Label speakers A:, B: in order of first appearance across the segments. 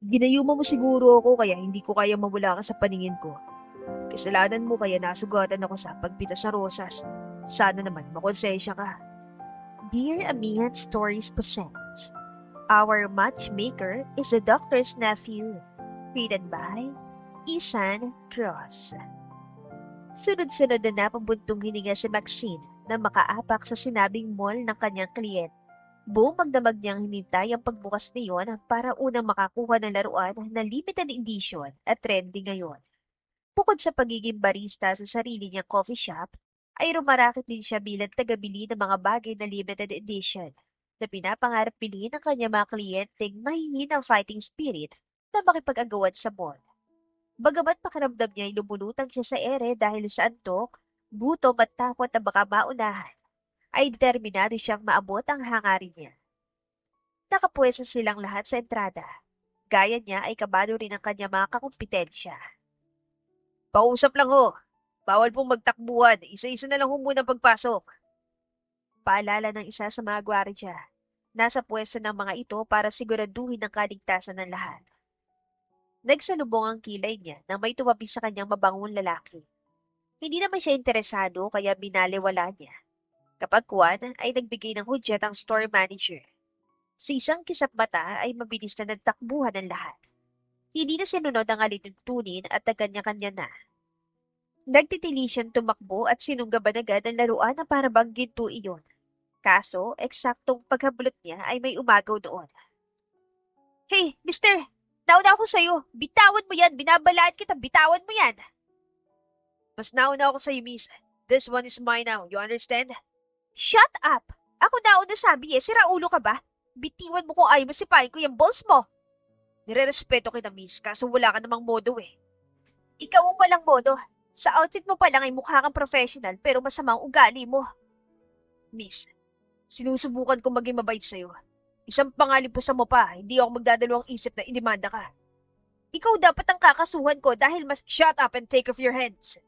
A: Ginayuma mo siguro ako kaya hindi ko kaya mawala ka sa paningin ko. Kasalanan mo kaya nasugatan ako sa pagpitas sa rosas. Sana naman makonsensya ka.
B: Dear Amihan Stories presents Our Matchmaker is the Doctor's Nephew. Written by Isan Cross. Sunod-sunod na napabuntong hininga si Maxine na makaapak sa sinabing mall ng kanyang kliyente. Buong magdamag niyang hinintay ang pagbukas niyon para unang makakuha ng laruan na limited edition at trendy ngayon. Bukod sa pagiging barista sa sarili niyang coffee shop, ay rumarakit din siya bilang tagabili ng mga bagay na limited edition na pinapangarap bilhin ng kanyang mga kliyenteng mahihinang fighting spirit na makipag-agawan sa mall. Bagamat pakiramdam niya ay lumulutang siya sa ere dahil sa antok, gutom at takot na baka maunahan, ay determinado siyang maabot ang hangarin niya. Nakapwesa silang lahat sa entrada. Gaya niya ay kabado rin ang kanyang mga kakumpetensya.
A: Pausap lang ho. Bawal pong magtakbuhan. Isa-isa na lang ho muna pagpasok.
B: Paalala ng isa sa mga gwardya. Nasa pwesto ng mga ito para siguraduhin ang kaligtasan ng lahat. Nagsalubong ang kilay niya nang may tumabi sa kanyang mabangong lalaki. Hindi naman siya interesado kaya binaliwala niya. Kapag kuwan ay nagbigay ng hudyat ang store manager. Sa isang kisap mata ay mabilis na nagtakbuhan ng lahat. Hindi na sinunod ang alituntunin at nagkanya-kanya na. Nagtitili siyang tumakbo at sinunggaban agad ang laruan na para bang ginto iyon. Kaso, eksaktong paghabulot niya ay may umagaw noon. Hey, mister! Nauna ako sa'yo! Bitawan mo yan! Binabalaan kita! Bitawan mo yan!
A: Mas nauna ako sa'yo, miss. This one is mine now. You understand?
B: Shut up! Ako nauna sabi eh, sira ulo ka ba? Bitiwan mo kung ayaw mo sipahin ko yung balls mo!
A: Nire-respeto kita, miss. Kaso wala ka namang modo eh.
B: Ikaw ang walang modo. Sa outfit mo pa lang ay mukha kang professional pero masamang ugali mo.
A: Miss, sinusubukan ko maging mabait sa'yo. Isang pangalipusan mo pa, hindi ako magdadalawang isip na indemanda ka.
B: Ikaw dapat ang kakasuhan ko dahil mas
A: Shut up and take off your hands.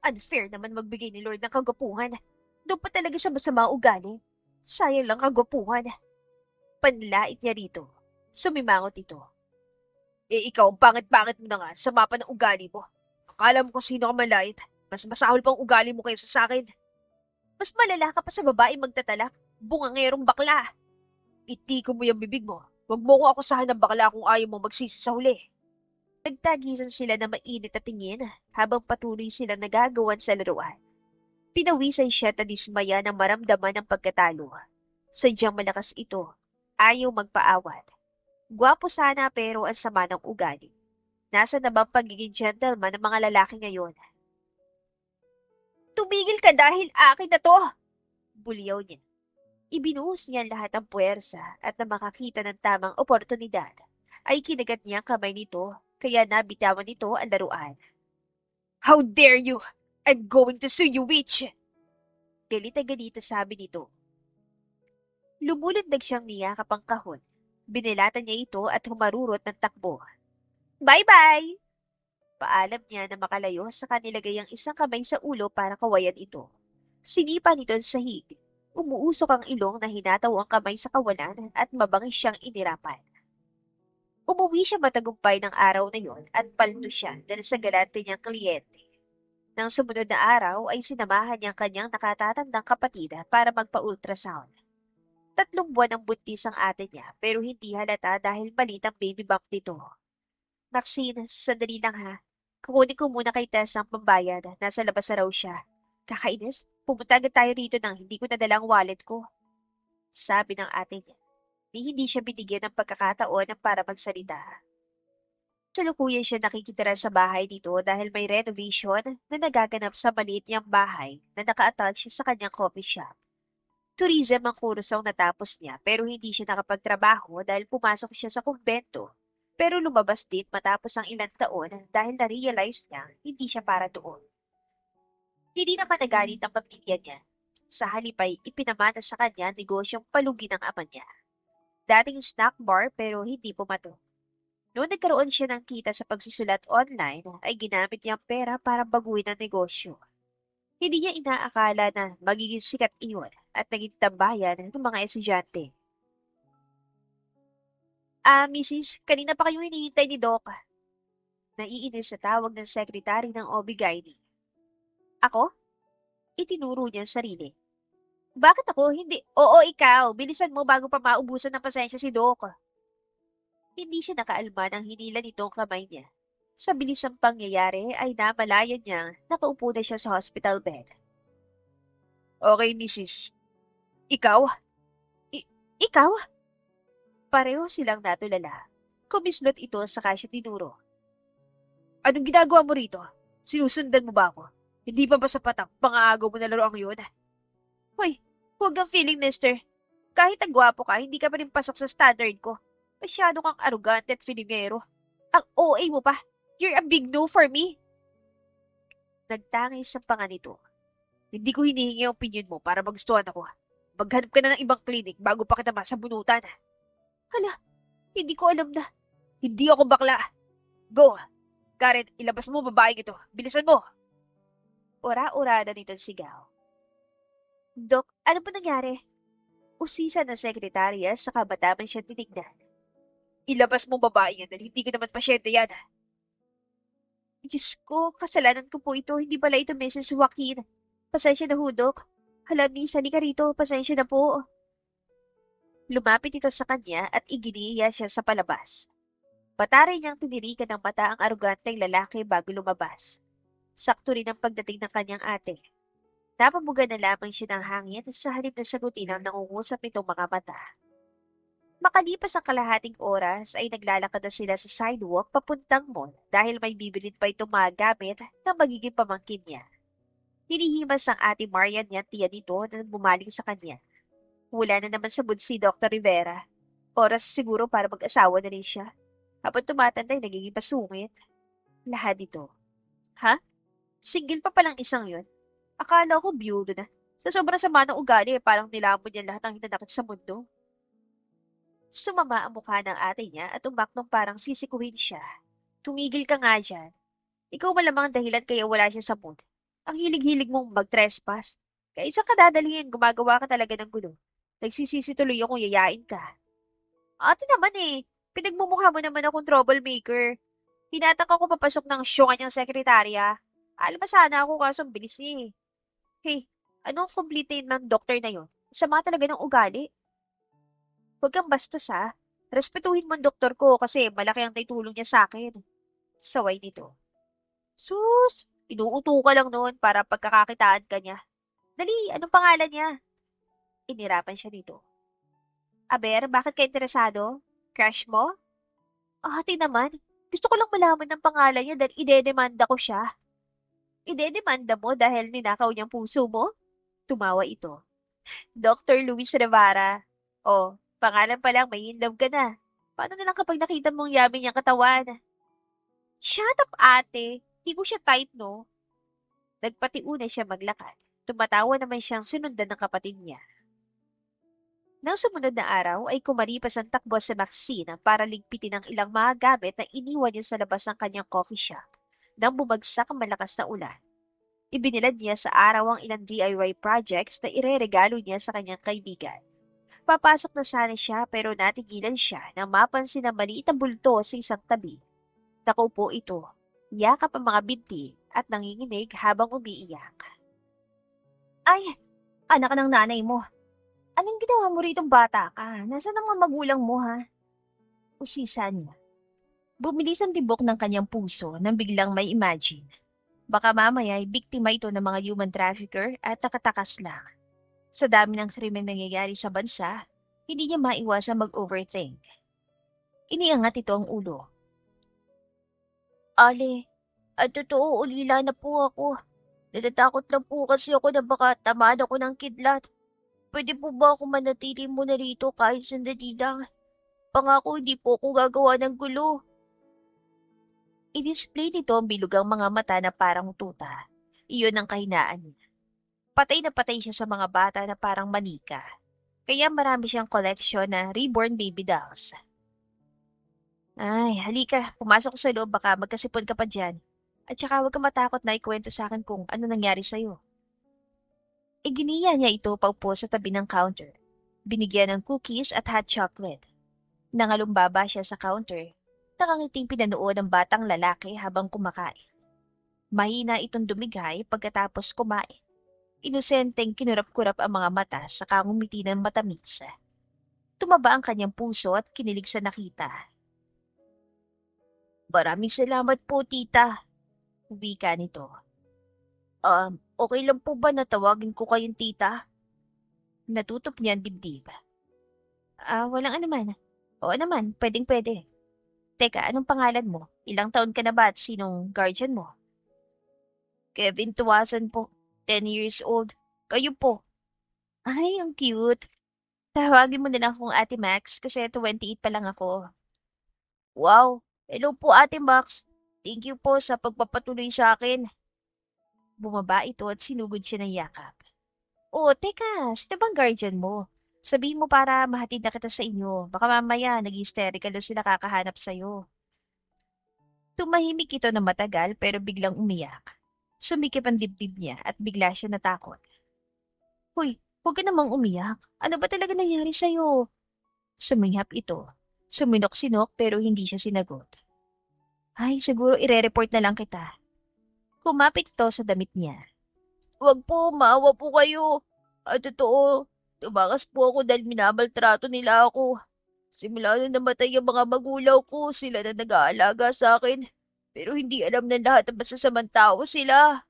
B: unfair naman magbigay ni Lord ng kagwapuhan. Doon pa talaga siya masama ugali. Sayang lang kagwapuhan. Panlait niya rito. Sumimangot ito.
A: Eh ikaw, ang pangit-pangit mo na nga, sama pa ng ugali mo. Akala mo kung sino ka malait. Mas masahol pang ugali mo kaysa sa akin.
B: Mas malala ka pa sa babae magtatalak. Bungangerong bakla.
A: Itiko mo yung bibig mo. Huwag mo ko akusahan ng bakla kung ayaw mo magsisi sa huli.
B: Nagtagisan sila na mainit na tingin habang patuloy sila nagagawan sa laruan. Pinawisan siya at dismaya nang maramdaman ng pagkatalo. Sadyang malakas ito. Ayaw magpaawat. Gwapo sana pero ang sama ng ugali. Nasa na bang pagiging gentleman ng mga lalaki ngayon? Tumigil ka dahil akin na to! Buliyaw niya. Ibinuhos niya lahat ng puwersa at na makakita ng tamang oportunidad ay kinagat niya ang kamay nito kaya nabitawan nito ang laruan.
A: How dare you! I'm going to sue you, witch!
B: Galit na galit sabi nito. Lumulundag siyang niyakap ang kahon. Binilatan niya ito at humarurot ng takbo. Bye-bye! Paalam niya na makalayo sa kanilagay ang isang kamay sa ulo para kawayan ito. Sinipa nito ang sahig. Umuusok ang ilong na hinataw ang kamay sa kawalan at mabangis siyang inirapan. Umuwi siya matagumpay ng araw na yon at paldo siya dahil sa galante niyang kliyente. Nang sumunod na araw ay sinamahan niya ang kanyang nakatatandang kapatid para magpa-ultrasound. 3 buwan ang buntis ang ate niya pero hindi halata dahil maliit ang baby bump nito. Maxine, sandali lang ha. Kukunin ko muna kay Tess ang pambayad. Nasa labas na raw siya. Kakainis, pumunta agad tayo rito nang hindi ko nadala ang wallet ko. Sabi ng ate niya. Hindi siya binigyan ng pagkakataon para magsalita. Salukuyan siya nakikitira sa bahay dito dahil may renovation na nagaganap sa maliit niyang bahay na naka-attach sa kanyang coffee shop. Tourism ang kursong natapos niya pero hindi siya nakapagtrabaho dahil pumasok siya sa kumbento. Pero lumabas din matapos ang ilang taon dahil na-realize niya hindi siya para doon. Hindi naman nagalit ang pamilya niya. Sa halip ay ipinamana sa kanya ang negosyong palugi ng ama niya. Dating snack bar pero hindi pumato. Noong nagkaroon siya ng kita sa pagsusulat online, ay ginamit niya ang pera para baguhin ang negosyo. Hindi niya inaakala na magiging sikat iyon at naging tambayan ng mga estudyante. Mrs., kanina pa kayong hinihintay ni Doc. Naiinis sa tawag ng sekretary ng OB-GYN. Ako? Itinuro niya ang sarili. Bakit ako? Hindi. Oo, ikaw. Bilisan mo bago pa maubusan ng pasensya si Doc. Hindi siya nakaalma nang hinila nito ang kamay niya. Sa bilis ng pangyayari ay namalayan niya nakaupo na siya sa hospital bed.
A: Okay, Mrs. Ikaw?
B: Ikaw? Pareho silang natulala. Kumislot ito saka siya tinuro.
A: Anong ginagawa mo rito? Sinusundan mo ba ako? Hindi pa ba sapat ang pang-aagaw mo na laro ang yun?
B: Hoy, huwag kang feeling, mister. Kahit ang gwapo ka, hindi ka pa rin pasok sa standard ko. Masyado kang arugante at filingero. Ang OA mo pa. You're a big no for me. Nagtangis sa panga nito.
A: Hindi ko hinihingi ang opinion mo para magustuhan ako. Maghanap ka na ng ibang clinic bago pa kita masabunutan.
B: Hala, hindi ko alam na.
A: Hindi ako bakla. Go! Karen, ilabas mo babaeng ito. Bilisan mo!
B: Ura-urada nitong sigaw. Dok, ano ba nangyari? Usisa ng sekretarya sa kabataman siya titignan.
A: Ilabas mo babae yan dahil hindi ko naman pasyente yan.
B: Diyos ko, kasalanan ko po ito. Hindi pala ito Mrs. Joaquin. Pasensya na ho, Dok. Hala, miss, halika rito. Pasensya na po. Lumapit ito sa kanya at iginiya siya sa palabas. Patari niyang tinirikan ng mata ang aruganteng lalaki bago lumabas. Sakto rin ang pagdating ng kanyang ate. Napabuga na lamang siya ng hangin sa halip na sagutin ang nangungusap nitong mga mata. Makalipas ang kalahating oras ay naglalakad na sila sa sidewalk papuntang mall dahil may bibilin pa itong mga gamit na magiging pamangkin niya. Hinihimas ang ate Marian niya tiya nito na bumaling sa kanya. Wala na naman sa mood si Dr. Rivera. Oras siguro para mag-asawa na rin siya. Habang tumatanda ay nagiging pasungit. Lahat ito. Ha? Single pa palang isang yun? Akala ko biyudo na. Sa sobrang sama ng ugali parang nilamon niya lahat ng hinanakit sa mundo. Sumama ang mukha ng ate niya at umaknong parang sisikuhin siya. Tumigil ka nga dyan. Ikaw malamang ang dahilan kaya wala siya sa mood. Ang hilig-hilig mong mag-trespass. Kaya isang kadadalihin, gumagawa ka talaga ng gulo. Nagsisisi tuloy akong yayain ka. Ate naman eh, pinagmumukha mo naman akong troublemaker. Hinatak ako papasok ng show kanyang sekretarya. Alam ba sana ako kaso ang bilis niya eh. Hey, anong complete name ng doktor na yon? Sama talaga ng ugali. Huwag kang bastos ha. Respetuhin mo ang doktor ko kasi malaki ang naitulong niya sa akin. Saway nito. Sus, inuuto ka lang noon para pagkakakitaan ka niya. Dali, anong pangalan niya? Inirapan siya nito. Aber, bakit ka interesado? Crush mo? Ate naman, gusto ko lang malaman ng pangalan niya dahil idedemanda ko siya. Idedemanda mo dahil ninakaw niyang puso mo? Tumawa ito. Dr. Luis Rivera. Oh, pangalan pa lang may in love ka na. Paano na lang kapag nakita mong yamin niyang katawan? Shut up, ate. Di ko siya type, no? Nagpatiuna siya maglakad. Tumatawa naman siyang sinundan ng kapatid niya. Nang sumunod na araw ay kumaripas ang takbo sa Maxine para ligpitin ang ilang mga gamit na iniwan niya sa labas ng kanyang coffee shop nang bumagsak ang malakas na ulan. Ibinilad niya sa araw ang ilang DIY projects na ireregalo niya sa kanyang kaibigan. Papasok na sana siya pero natigilan siya nang mapansin ang maliit na bulto sa isang tabi. Nakaupo ito, yakap ang mga binti at nanginginig habang umiiyak. Ay, anak ng nanay mo. Anong ginawa mo rito bata ka? Nasaan ang mga magulang mo ha? Usisa niya. Bumilis ang tibok ng kanyang puso nang biglang may imagine. Baka mamaya ay biktima ito ng mga human trafficker at nakatakas lang. Sa dami ng krimen nangyayari sa bansa, hindi niya maiwasang mag-overthink. Iniangat ito ang ulo. Ale, ang totoo ulila na po ako. Natatakot lang po kasi ako na baka tamaan ako ng kidlat. Pwede po ba ako manatili muna rito kahit sandali lang? Pangako hindi po ako gagawa ng gulo. I-display nito ang bilugang mga mata na parang tuta. Iyon ang kahinaan niya. Patay na patay siya sa mga bata na parang manika. Kaya marami siyang collection na reborn baby dolls. Ay, halika. Pumasok sa loob baka magkasipon ka pa dyan. At saka huwag ka matakot na ikwento sa akin kung ano nangyari sa'yo. Iginiya niya ito paupo sa tabi ng counter. Binigyan ng cookies at hot chocolate. Nangalumbaba siya sa counter. Nakangiting pinanood ng batang lalaki habang kumakain. Mahina itong dumigay pagkatapos kumain. Inosenteng kinurap-kurap ang mga mata sa kangumiti ng matamis. Tumaba ang kanyang puso at kinilig sa nakita. Maraming salamat po, tita. Wika nito. Okay lang po ba na tawagin ko kayong tita? Natutop niya ang dibdib. Walang anuman. Oo naman, pwedeng-pwede. Teka, anong pangalan mo? Ilang taon ka na ba at sinong guardian mo? Kevin Tuwasan po. 10 years old. Kayo po. Ay, ang cute. Tawagin mo na lang akong Ate Max kasi 28 pa lang ako. Wow. Hello po, Ate Max. Thank you po sa pagpapatuloy sa akin. Bumaba ito at sinugod siya ng yakap. Oh, teka, sino bang guardian mo? Sabihin mo para mahatid na kita sa inyo. Baka mamaya nag-hysterical na sila kakahanap sa'yo. Tumahimik ito na matagal pero biglang umiyak. Sumikip ang dibdib niya at bigla siya natakot. Hoy, huwag ka namang umiyak. Ano ba talaga nangyari sa'yo? Sumingap ito. Suminok-sinok pero hindi siya sinagot. Ay, siguro ire-report na lang kita. Kumapit ito sa damit niya. Huwag po, maawa po kayo. Totoo, tumakas po ako dahil minamaltrato nila ako. Simula nung namatay ang mga magulang ko, sila na nag-aalaga sa akin. Pero hindi alam ng lahat na masasamang tao sila.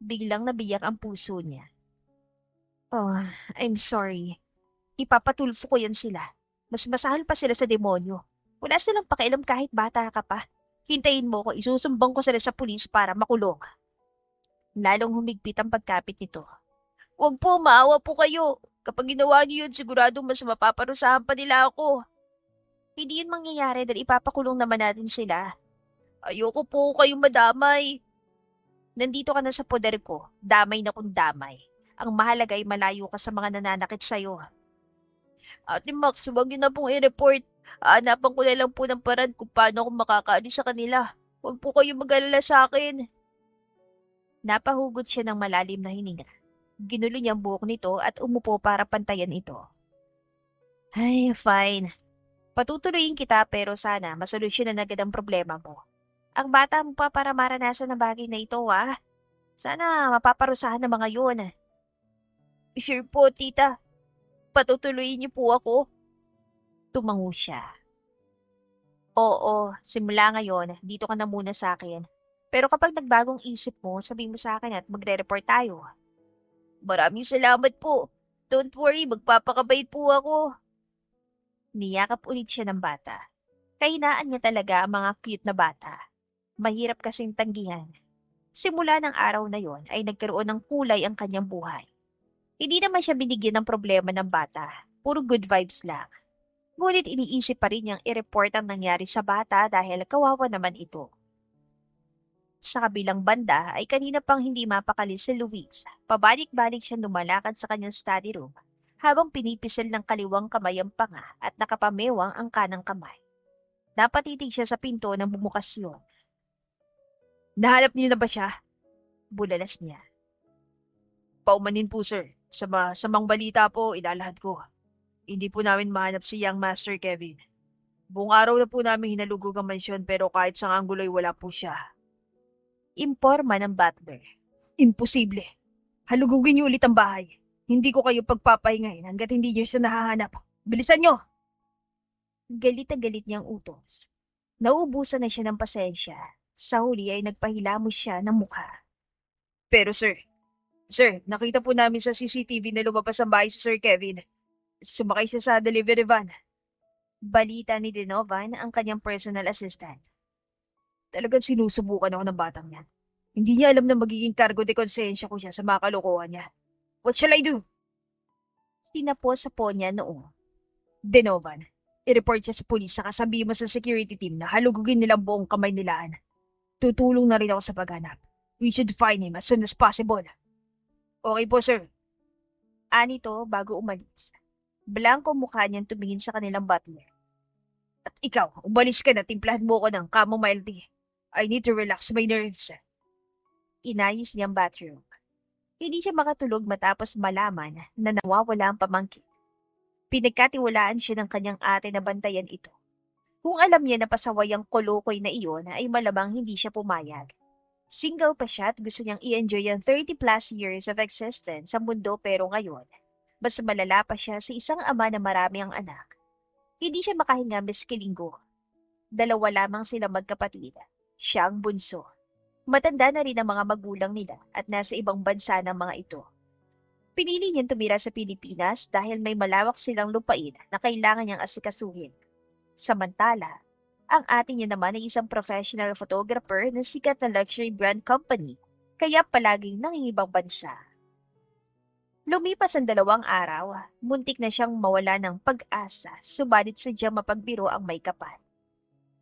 B: Biglang nabiyak ang puso niya. Oh, I'm sorry. Ipapatulfo ko yan sila. Mas masahal pa sila sa demonyo. Wala silang pakialam kahit bata ka pa. Hintayin mo ko, isusumbong ko sila sa pulis para makulong. Lalong humigpit ang pagkapit nito. Huwag po, maawa po kayo. Kapag ginawa niyo yun, siguradong mas mapaparusahan pa nila ako. Hindi yun mangyayari dahil ipapakulong naman natin sila. Ayoko po kayong madamay. Nandito ka na sa poder ko. Damay na kung damay. Ang mahalaga ay malayo ka sa mga nananakit sa'yo. Ate Max, huwag niyo na pong i-report. Hanapan ko na lang po ng paraan kung paano ako makakaalis sa kanila. Huwag po kayong mag-alala sa akin. Napahugot siya ng malalim na hininga. Ginulo niya ang buhok nito at umupo para pantayan ito. Ay, fine. Patutuloyin kita pero sana masolusyonan agad ang problema mo. Ang bata mo pa para maranasan ang bagay na ito, ah. Sana mapaparusahan ng mga yun. Sure po, tita. Patutuloyin niyo po ako. Tumango siya. Oo, simula ngayon, dito ka na muna sa akin. Pero kapag nagbagong isip mo, sabihin mo sa akin at magre-report tayo. Maraming salamat po. Don't worry, magpapakabait po ako. Niyakap ulit siya ng bata. Kahinaan niya talaga ang mga cute na bata. Mahirap kasing tanggihan. Simula ng araw na yon ay nagkaroon ng kulay ang kanyang buhay. Hindi naman siya binigyan ng problema ng bata. Puro good vibes lang. Ngunit iniisip pa rin niyang i-report ang nangyari sa bata dahil kawawa naman ito. Sa kabilang banda ay kanina pang hindi mapakali si Luis. Pabalik-balik siya lumalakad sa kanyang study room habang pinipisil ng kaliwang kamay ang panga at nakapamewang ang kanang kamay. Napatitig siya sa pinto ng bumukas yun. Nahanap niyo na ba siya? Bulalas niya. Paumanin po sir. Sa masamang balita po, ilalahad ko. Hindi po namin mahanap si Young Master Kevin. Buong araw na po namin hinalugog ang mansyon pero kahit sa anggulo ay wala po siya. Imporma ng butler. Imposible. Halugugin niyo ulit ang bahay. Hindi ko kayo pagpapahingahin hanggat hindi niyo siya nahahanap. Bilisan niyo! Galit na galit niyang utos. Nauubusan na siya ng pasensya. Sa huli ay nagpahilamos siya ng mukha. Pero sir, nakita po namin sa CCTV na lumabas ang bahay si Sir Kevin. Sumakay siya sa delivery van. Balita ni Denovan ang kanyang personal assistant. Talagang sinusubukan ako ng batang yan. Hindi niya alam na magiging kargo de konsensya ko siya sa mga kalokohan niya. What shall I do? Sinapos sa po niya noong. Denovan, i-report siya sa pulis saka sabihin mo sa security team na halugugin nilang buong kamay nilaan. Tutulong na rin ako sa paghanap. We should find him as soon as possible. Okay po, sir. Anito bago umalis. Blanco mukha niyang tumingin sa kanilang butler. At ikaw, umalis ka na, timplahan mo ko ng chamomile tea. I need to relax my nerves. Inayos niyang bathroom. Hindi siya makatulog matapos malaman na nawawala ang pamangkin. Pinagkatiwalaan siya ng kanyang ate na bantayan ito. Kung alam niya na pasaway ang kolokoy na iyon ay malamang hindi siya pumayag. Single pa siya at gusto niyang i-enjoy ang 30 plus years of existence sa mundo pero ngayon, mas malala pa siya sa isang ama na marami ang anak. Hindi siya makahinga maski linggo. Dalawa lamang sila magkapatid. Siya ang bunso. Matanda na rin ang mga magulang nila at nasa ibang bansa ng mga ito. Pinili niyang tumira sa Pilipinas dahil may malawak silang lupain na kailangan niyang asikasuhin. Samantala, ang ate niya naman ay isang professional photographer ng sikat na luxury brand company, kaya palaging nangingibang bansa. Lumipas ang 2 araw, muntik na siyang mawala ng pag-asa, subalit sadyang mapagbiro ang may kapal.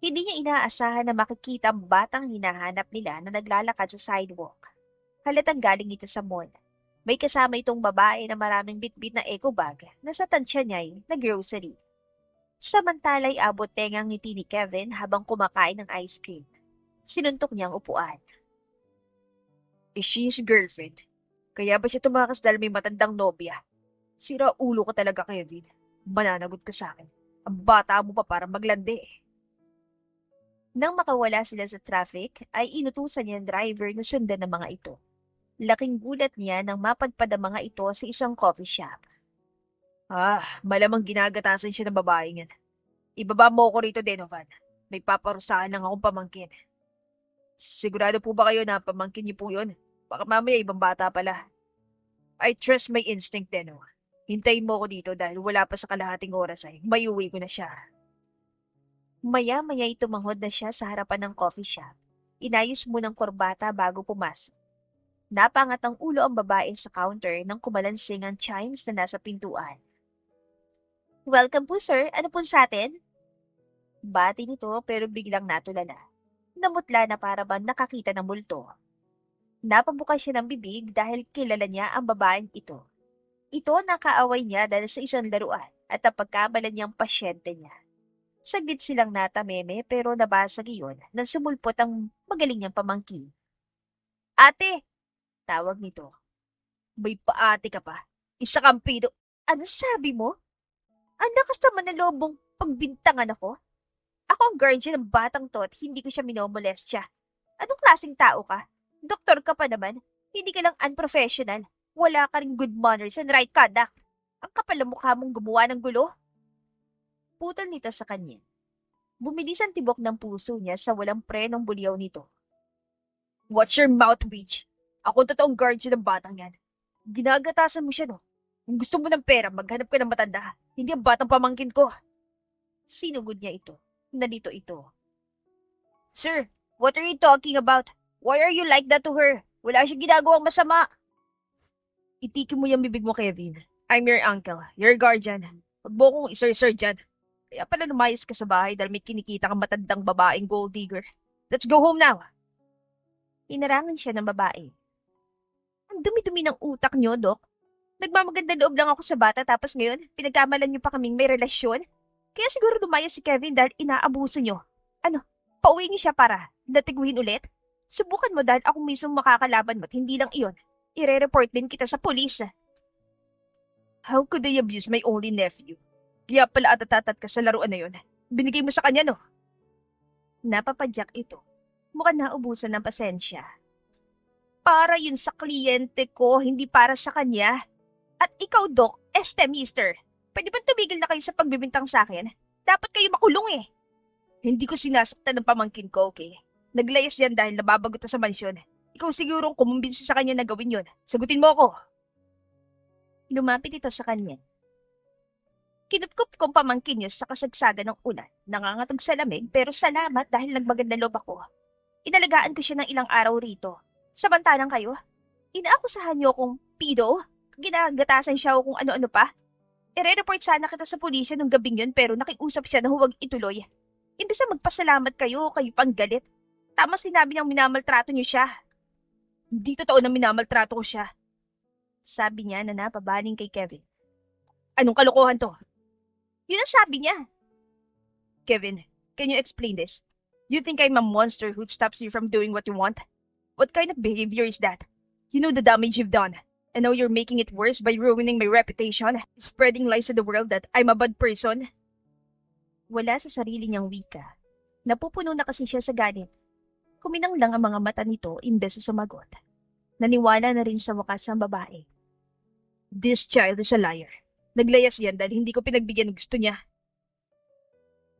B: Hindi niya inaasahan na makikita ang batang hinahanap nila na naglalakad sa sidewalk. Halatang galing ito sa mall. May kasama itong babae na maraming bitbit na eco bag na sa tansya niya ay na grocery. Samantala'y abot tengang ngiti ni Kevin habang kumakain ng ice cream. Sinuntok niya ang upuan.
A: She's girlfriend. Kaya ba siya tumakas dahil may matandang nobya? Sira ulo ko talaga, Kevin. Mananagot ka sa akin. Ang bata mo pa para maglandi.
B: Nang makawala sila sa traffic, ay inutusan niya ang driver na sundan ng mga ito. Laking gulat niya nang mapadpad ang mga ito sa isang coffee shop.
A: Malamang ginagatasan siya ng babaeng yan. Ibaba mo ko rito, Denovan. May paparusahan lang akong pamangkin. Sigurado po ba kayo na pamangkin niyo po yun? Baka mamaya ibang bata pala. I trust my instinct, Deno. Hintayin mo ko dito dahil wala pa sa kalahating oras ay may uwi ko na siya.
B: Maya-maya tumangod na siya sa harapan ng coffee shop. Inayos mo ng korbata bago pumasok. Napangat ang ulo ang babae sa counter nang kumalansing ang chimes na nasa pintuan. Welcome po sir, ano po sa atin? Bati nito pero biglang natulala. Namutla na para bang nakakita ng multo. Napabukas siya ng bibig dahil kilala niya ang babaeng ito. Ito nakaaway niya dahil sa isang laruan at napagkamalan niyang pasyente niya. Saglit silang natameme pero nabasag iyon nang sumulpot ang magaling niyang pamangkin. Ate! Tawag nito.
A: May paate ka pa. Isa kang pido.
B: Ano sabi mo? Ang lakas naman na lobong pagbintangan ako? Ako ang guardian ng batang to at hindi ko siya minomolestya. Anong klaseng tao ka? Doktor ka pa naman. Hindi ka lang unprofessional. Wala ka ring good manners and right conduct. Ang kapal ng mukha mong gumawa ng gulo. Putol nito sa kanya. Bumilis ang tibok ng puso niya sa walang prenong bulyaw nito.
A: Watch your mouth, witch. Ako totoong guardian ng batang yan. Ginagatasan mo siya, no? Kung gusto mo ng pera, maghanap ka ng matanda. Hindi ang batang pamangkin ko.
B: Sinugod niya ito. Nalito ito.
A: Sir, what are you talking about? Why are you like that to her? Wala siyang ginagawang masama. Itikin mo yung bibig mo, Kevin. I'm your uncle, your guardian. Huwag mo kong isir-sir dyan. Kaya pala lumayas ka sa bahay dahil may kinikita kang matandang babaeng gold digger. Let's go home now.
B: Inarangan siya ng babae. Ang dumi-dumi ng utak niyo, Dok. Nagmamaganda loob lang ako sa bata tapos ngayon, pinagkamalan niyo pa kaming may relasyon? Kaya siguro lumayas si Kevin dahil inaabuso niyo. Ano, pauwi niyo siya para natiguhin ulit? Subukan mo dahil ako mismo makakalaban mo at hindi lang iyon. Ire-report din kita sa pulis.
A: How could I abuse my only nephew? Kaya pala atatatat ka sa laruan na yun. Binigay mo sa kanya, no?
B: Napapadyak ito. Mukhang naubusan ng pasensya. Para yun sa kliyente ko, hindi para sa kanya. At ikaw, Doc, mister. Pwede bang tumigil na kayo sa pagbibintang sa akin? Dapat kayo makulong eh.
A: Hindi ko sinasaktan ng pamangkin ko, okay? Naglayas yan dahil nababagot na sa mansyon. Ikaw sigurong kumumbinsi sa kanya na gawin yun. Sagutin mo ako.
B: Lumapit ito sa kanya. Kinupkup kong pamangkin niyo sa kasagsagan ng ulan. Nangangatog sa lamig pero salamat dahil nagmaganda loob ako. Inalagaan ko siya ng ilang araw rito. Samantalang kayo, inaakusahan niyo akong pido? Ginagatasan siya o kung ano-ano pa? Ire-report sana kita sa pulisya nung gabing yun pero nakiusap siya na huwag ituloy. Imbes na magpasalamat kayo pang galit. Tama sinabi niyang minamaltrato niyo siya.
A: Hindi totoo na minamaltrato ko siya.
B: Sabi niya na napabaling kay Kevin.
A: Anong kalokohan to?
B: Yun ang sabi niya.
A: Kevin, can you explain this? You think I'm a monster who stops you from doing what you want? What kind of behavior is that? You know the damage you've done. And now you're making it worse by ruining my reputation, spreading lies to the world that I'm a bad person.
B: Wala sa sarili niyang wika. Napupuno na kasi siya sa galit. Kuminang lang ang mga mata nito imbes na sumagot. Naniwala na rin sa wakas ang babae.
A: This child is a liar. Naglayas yan dahil hindi ko pinagbigyan ng gusto niya.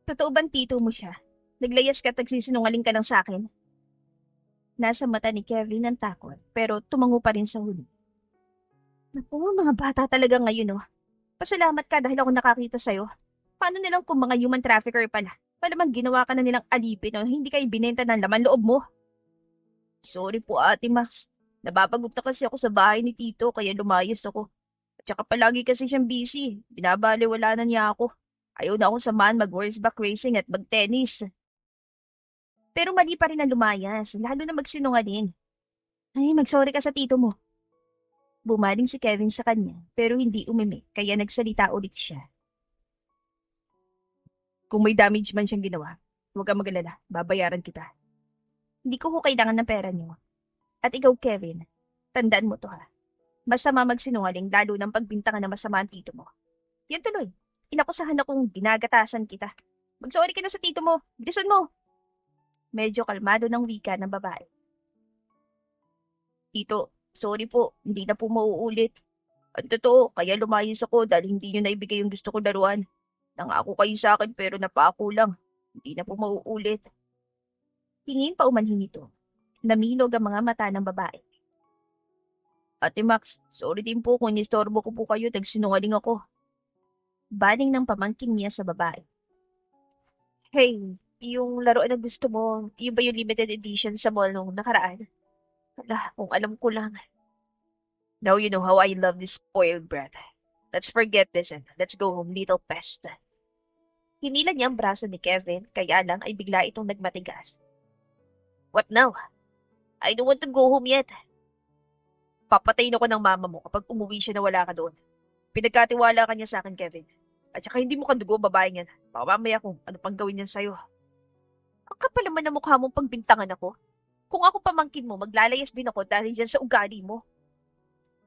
B: Totoo bang tito mo siya? Naglayas ka at nagsisinungaling ka lang sa akin? Nasa mata ni Kevin ang takot pero tumango pa rin sa huli. Naku, mga bata talaga ngayon oh. Pasalamat ka dahil ako nakakita sa'yo. Paano nilang kung mga human trafficker pala? Palamang ginawa ka na nilang alipin o hindi kayo binenta ng laman loob mo?
A: Sorry po Ate Max. Napapagod na kasi ako sa bahay ni Tito kaya lumayas ako. At saka palagi kasi siyang busy. Binabaliwala na niya ako. Ayaw na akong samahan mag-horseback racing at mag-tennis.
B: Pero mali pa rin ang lumayas, lalo na magsinungaling. Ay, mag-sorry ka sa tito mo. Bumaling si Kevin sa kanya pero hindi umimik kaya nagsalita ulit siya.
A: Kung may damage man siyang ginawa, huwag kang mag-alala. Babayaran kita.
B: Hindi ko kailangan ng pera niyo. At ikaw, Kevin, tandaan mo to ha. Masama magsinungaling lalo ng pagbintangan na masama ang tito mo. Yan tuloy. Inakusahan akong ginagatasan kita. Mag-sorry ka na sa tito mo. Bilisan mo. Medyo kalmado ng wika ng babae.
A: Tito, sorry po. Hindi na po mauulit. Ang totoo, kaya lumayas ako dahil hindi niyo naibigay yung gusto ko laruan. Nangako kayo sa akin pero napako lang. Hindi na po mauulit.
B: Tingin pa umanhin ito. Namilog ang mga mata ng babae.
A: Ate Max, sorry din po kung inistorbo ko po kayo, nagsinungaling ako.
B: Baling ng pamangkin niya sa babae. Hey, yung laruan na gusto mo, yun ba yung limited edition sa mall nung nakaraan? Wala, kung alam ko lang.
A: Now you know how I love this spoiled brat. Let's forget this and let's go home, little pest.
B: Hinila niya ang braso ni Kevin, kaya lang ay bigla itong nagmatigas.
A: What now? I don't want to go home yet. Papatayin ako ng mama mo kapag umuwi siya na wala ka doon. Pinagkatiwala ka niya sa akin, Kevin. At saka hindi mo kadugo babaeng yan. Baka mamaya kung ano pang gawin yan sa'yo.
B: Ang kapal naman ng mukha mong pagbintangan ako. Kung ako pamangkin mo, maglalayas din ako dahil dyan sa ugali mo.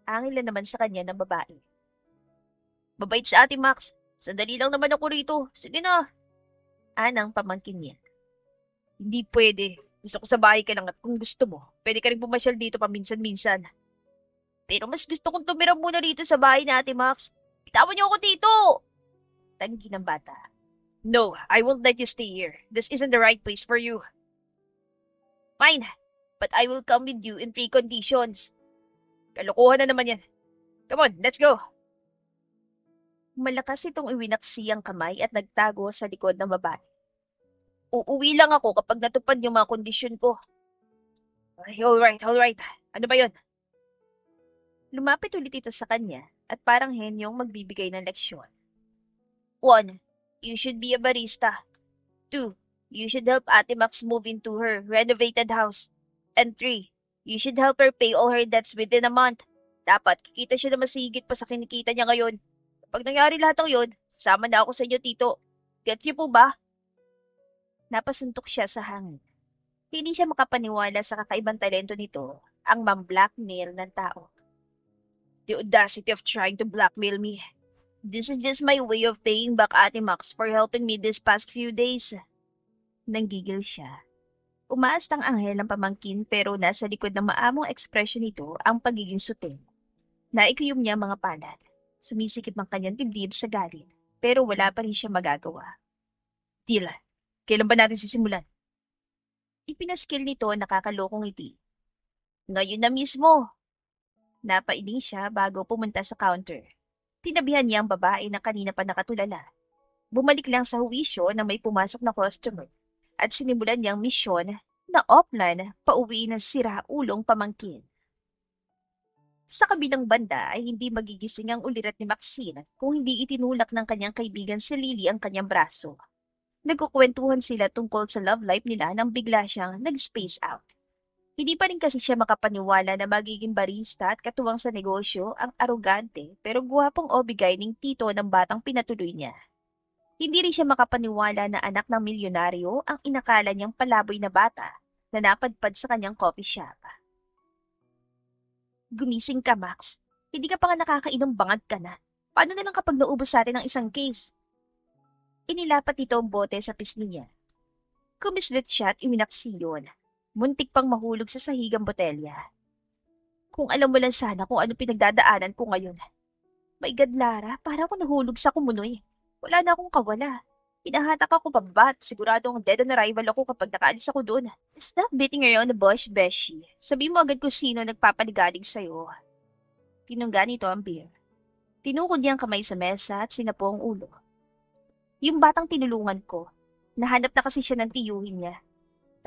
B: Angil na naman sa kanya ng babae.
A: Mabait sa Ate Max. Sandali lang naman ako rito. Sige na.
B: Anang pamangkin niya.
A: Hindi pwede. Gusto ko sa bahay ka lang at kung gusto mo, pwede ka rin pumasyal dito paminsan-minsan.
B: Pero mas gusto kong tumira muna rito sa bahay ni Ate Max. Bitawan niyo ako dito! Tanggi ng bata.
A: No, I won't let you stay here. This isn't the right place for you.
B: Fine, but I will come with you in 3 conditions.
A: Kalokohan na naman yan. Come on, let's go.
B: Malakas itong iwinaksi ang kamay at nagtago sa likod ng babae. Uuwi lang ako kapag natupad yung mga kondisyon ko.
A: Ay, alright. Ano ba yun?
B: Lumapit ulit ito sa kanya at parang henyong magbibigay ng leksyon. 1. You should be a barista. 2. You should help Ate Max move into her renovated house. And 3. You should help her pay all her debts within a month. Dapat kikita siya na masigit pa sa kinikita niya ngayon. Kapag nangyari lahat ng yun, sasama na ako sa inyo, Tito. Gets niyo po ba? Napasuntok siya sa hangin. Hindi siya makapaniwala sa kakaibang talento nito, ang mam-blackmail ng tao.
A: The audacity of trying to blackmail me.
B: This is just my way of paying back Ate Max for helping me this past few days. Nanggigil siya. Umaas ang anghel ng pamangkin pero nasa likod ng maamong ekspresyon nito ang pagiging sutil. Naikuyom niya mga palad. Sumisikip ang kanyang dibdib sa galit pero wala pa rin siya magagawa.
A: Tila, kailan ba natin sisimulan?
B: Ipinaskil nito ang nakakalokong ngiti. Ngayon na mismo. Napailing siya bago pumunta sa counter. Tinabihan niya ang babae na kanina pa nakatulala. Bumalik lang sa huwisyo na may pumasok na customer at sinimulan niyang misyon na offline pauwi ng sira-ulong pamangkin. Sa kabilang banda ay hindi magigising ang ulirat ni Maxine kung hindi itinulak ng kanyang kaibigan si Lily ang kanyang braso. Nagkukwentuhan sila tungkol sa love life nila nang bigla siyang nag-space out. Hindi pa rin kasi siya makapaniwala na magiging barista at katuwang sa negosyo ang arogante pero guwapong obigay ning tito ng batang pinatuloy niya. Hindi rin siya makapaniwala na anak ng milyonaryo ang inakala niyang palaboy na bata na napadpad sa kanyang coffee shop. Gumising ka, Max. Hindi ka pa nga nakakainom, bangag ka na. Paano na lang kapag naubos sa atin ang isang case? Inilapat nito ang bote sa pisngi niya. Kumislit siya at iminaksiyon. Muntik pang mahulog sa sahigang botelya. Kung alam mo lang sana kung ano pinagdadaanan ko ngayon. My God, Lara, para ako nahulog sa kumunoy. Wala na akong kawala. Hinahatak ako pababa at siguradong dead on arrival ako kapag nakaalis ako doon. Stop beating around the bush, Beshi. Sabi mo agad kung sino nagpapaligalig sa'yo. Tinungga nito ang beer. Tinukod niya ang kamay sa mesa at sinapo ang ulo. Yung batang tinulungan ko, nahanap na kasi siya ng tiyuhin niya.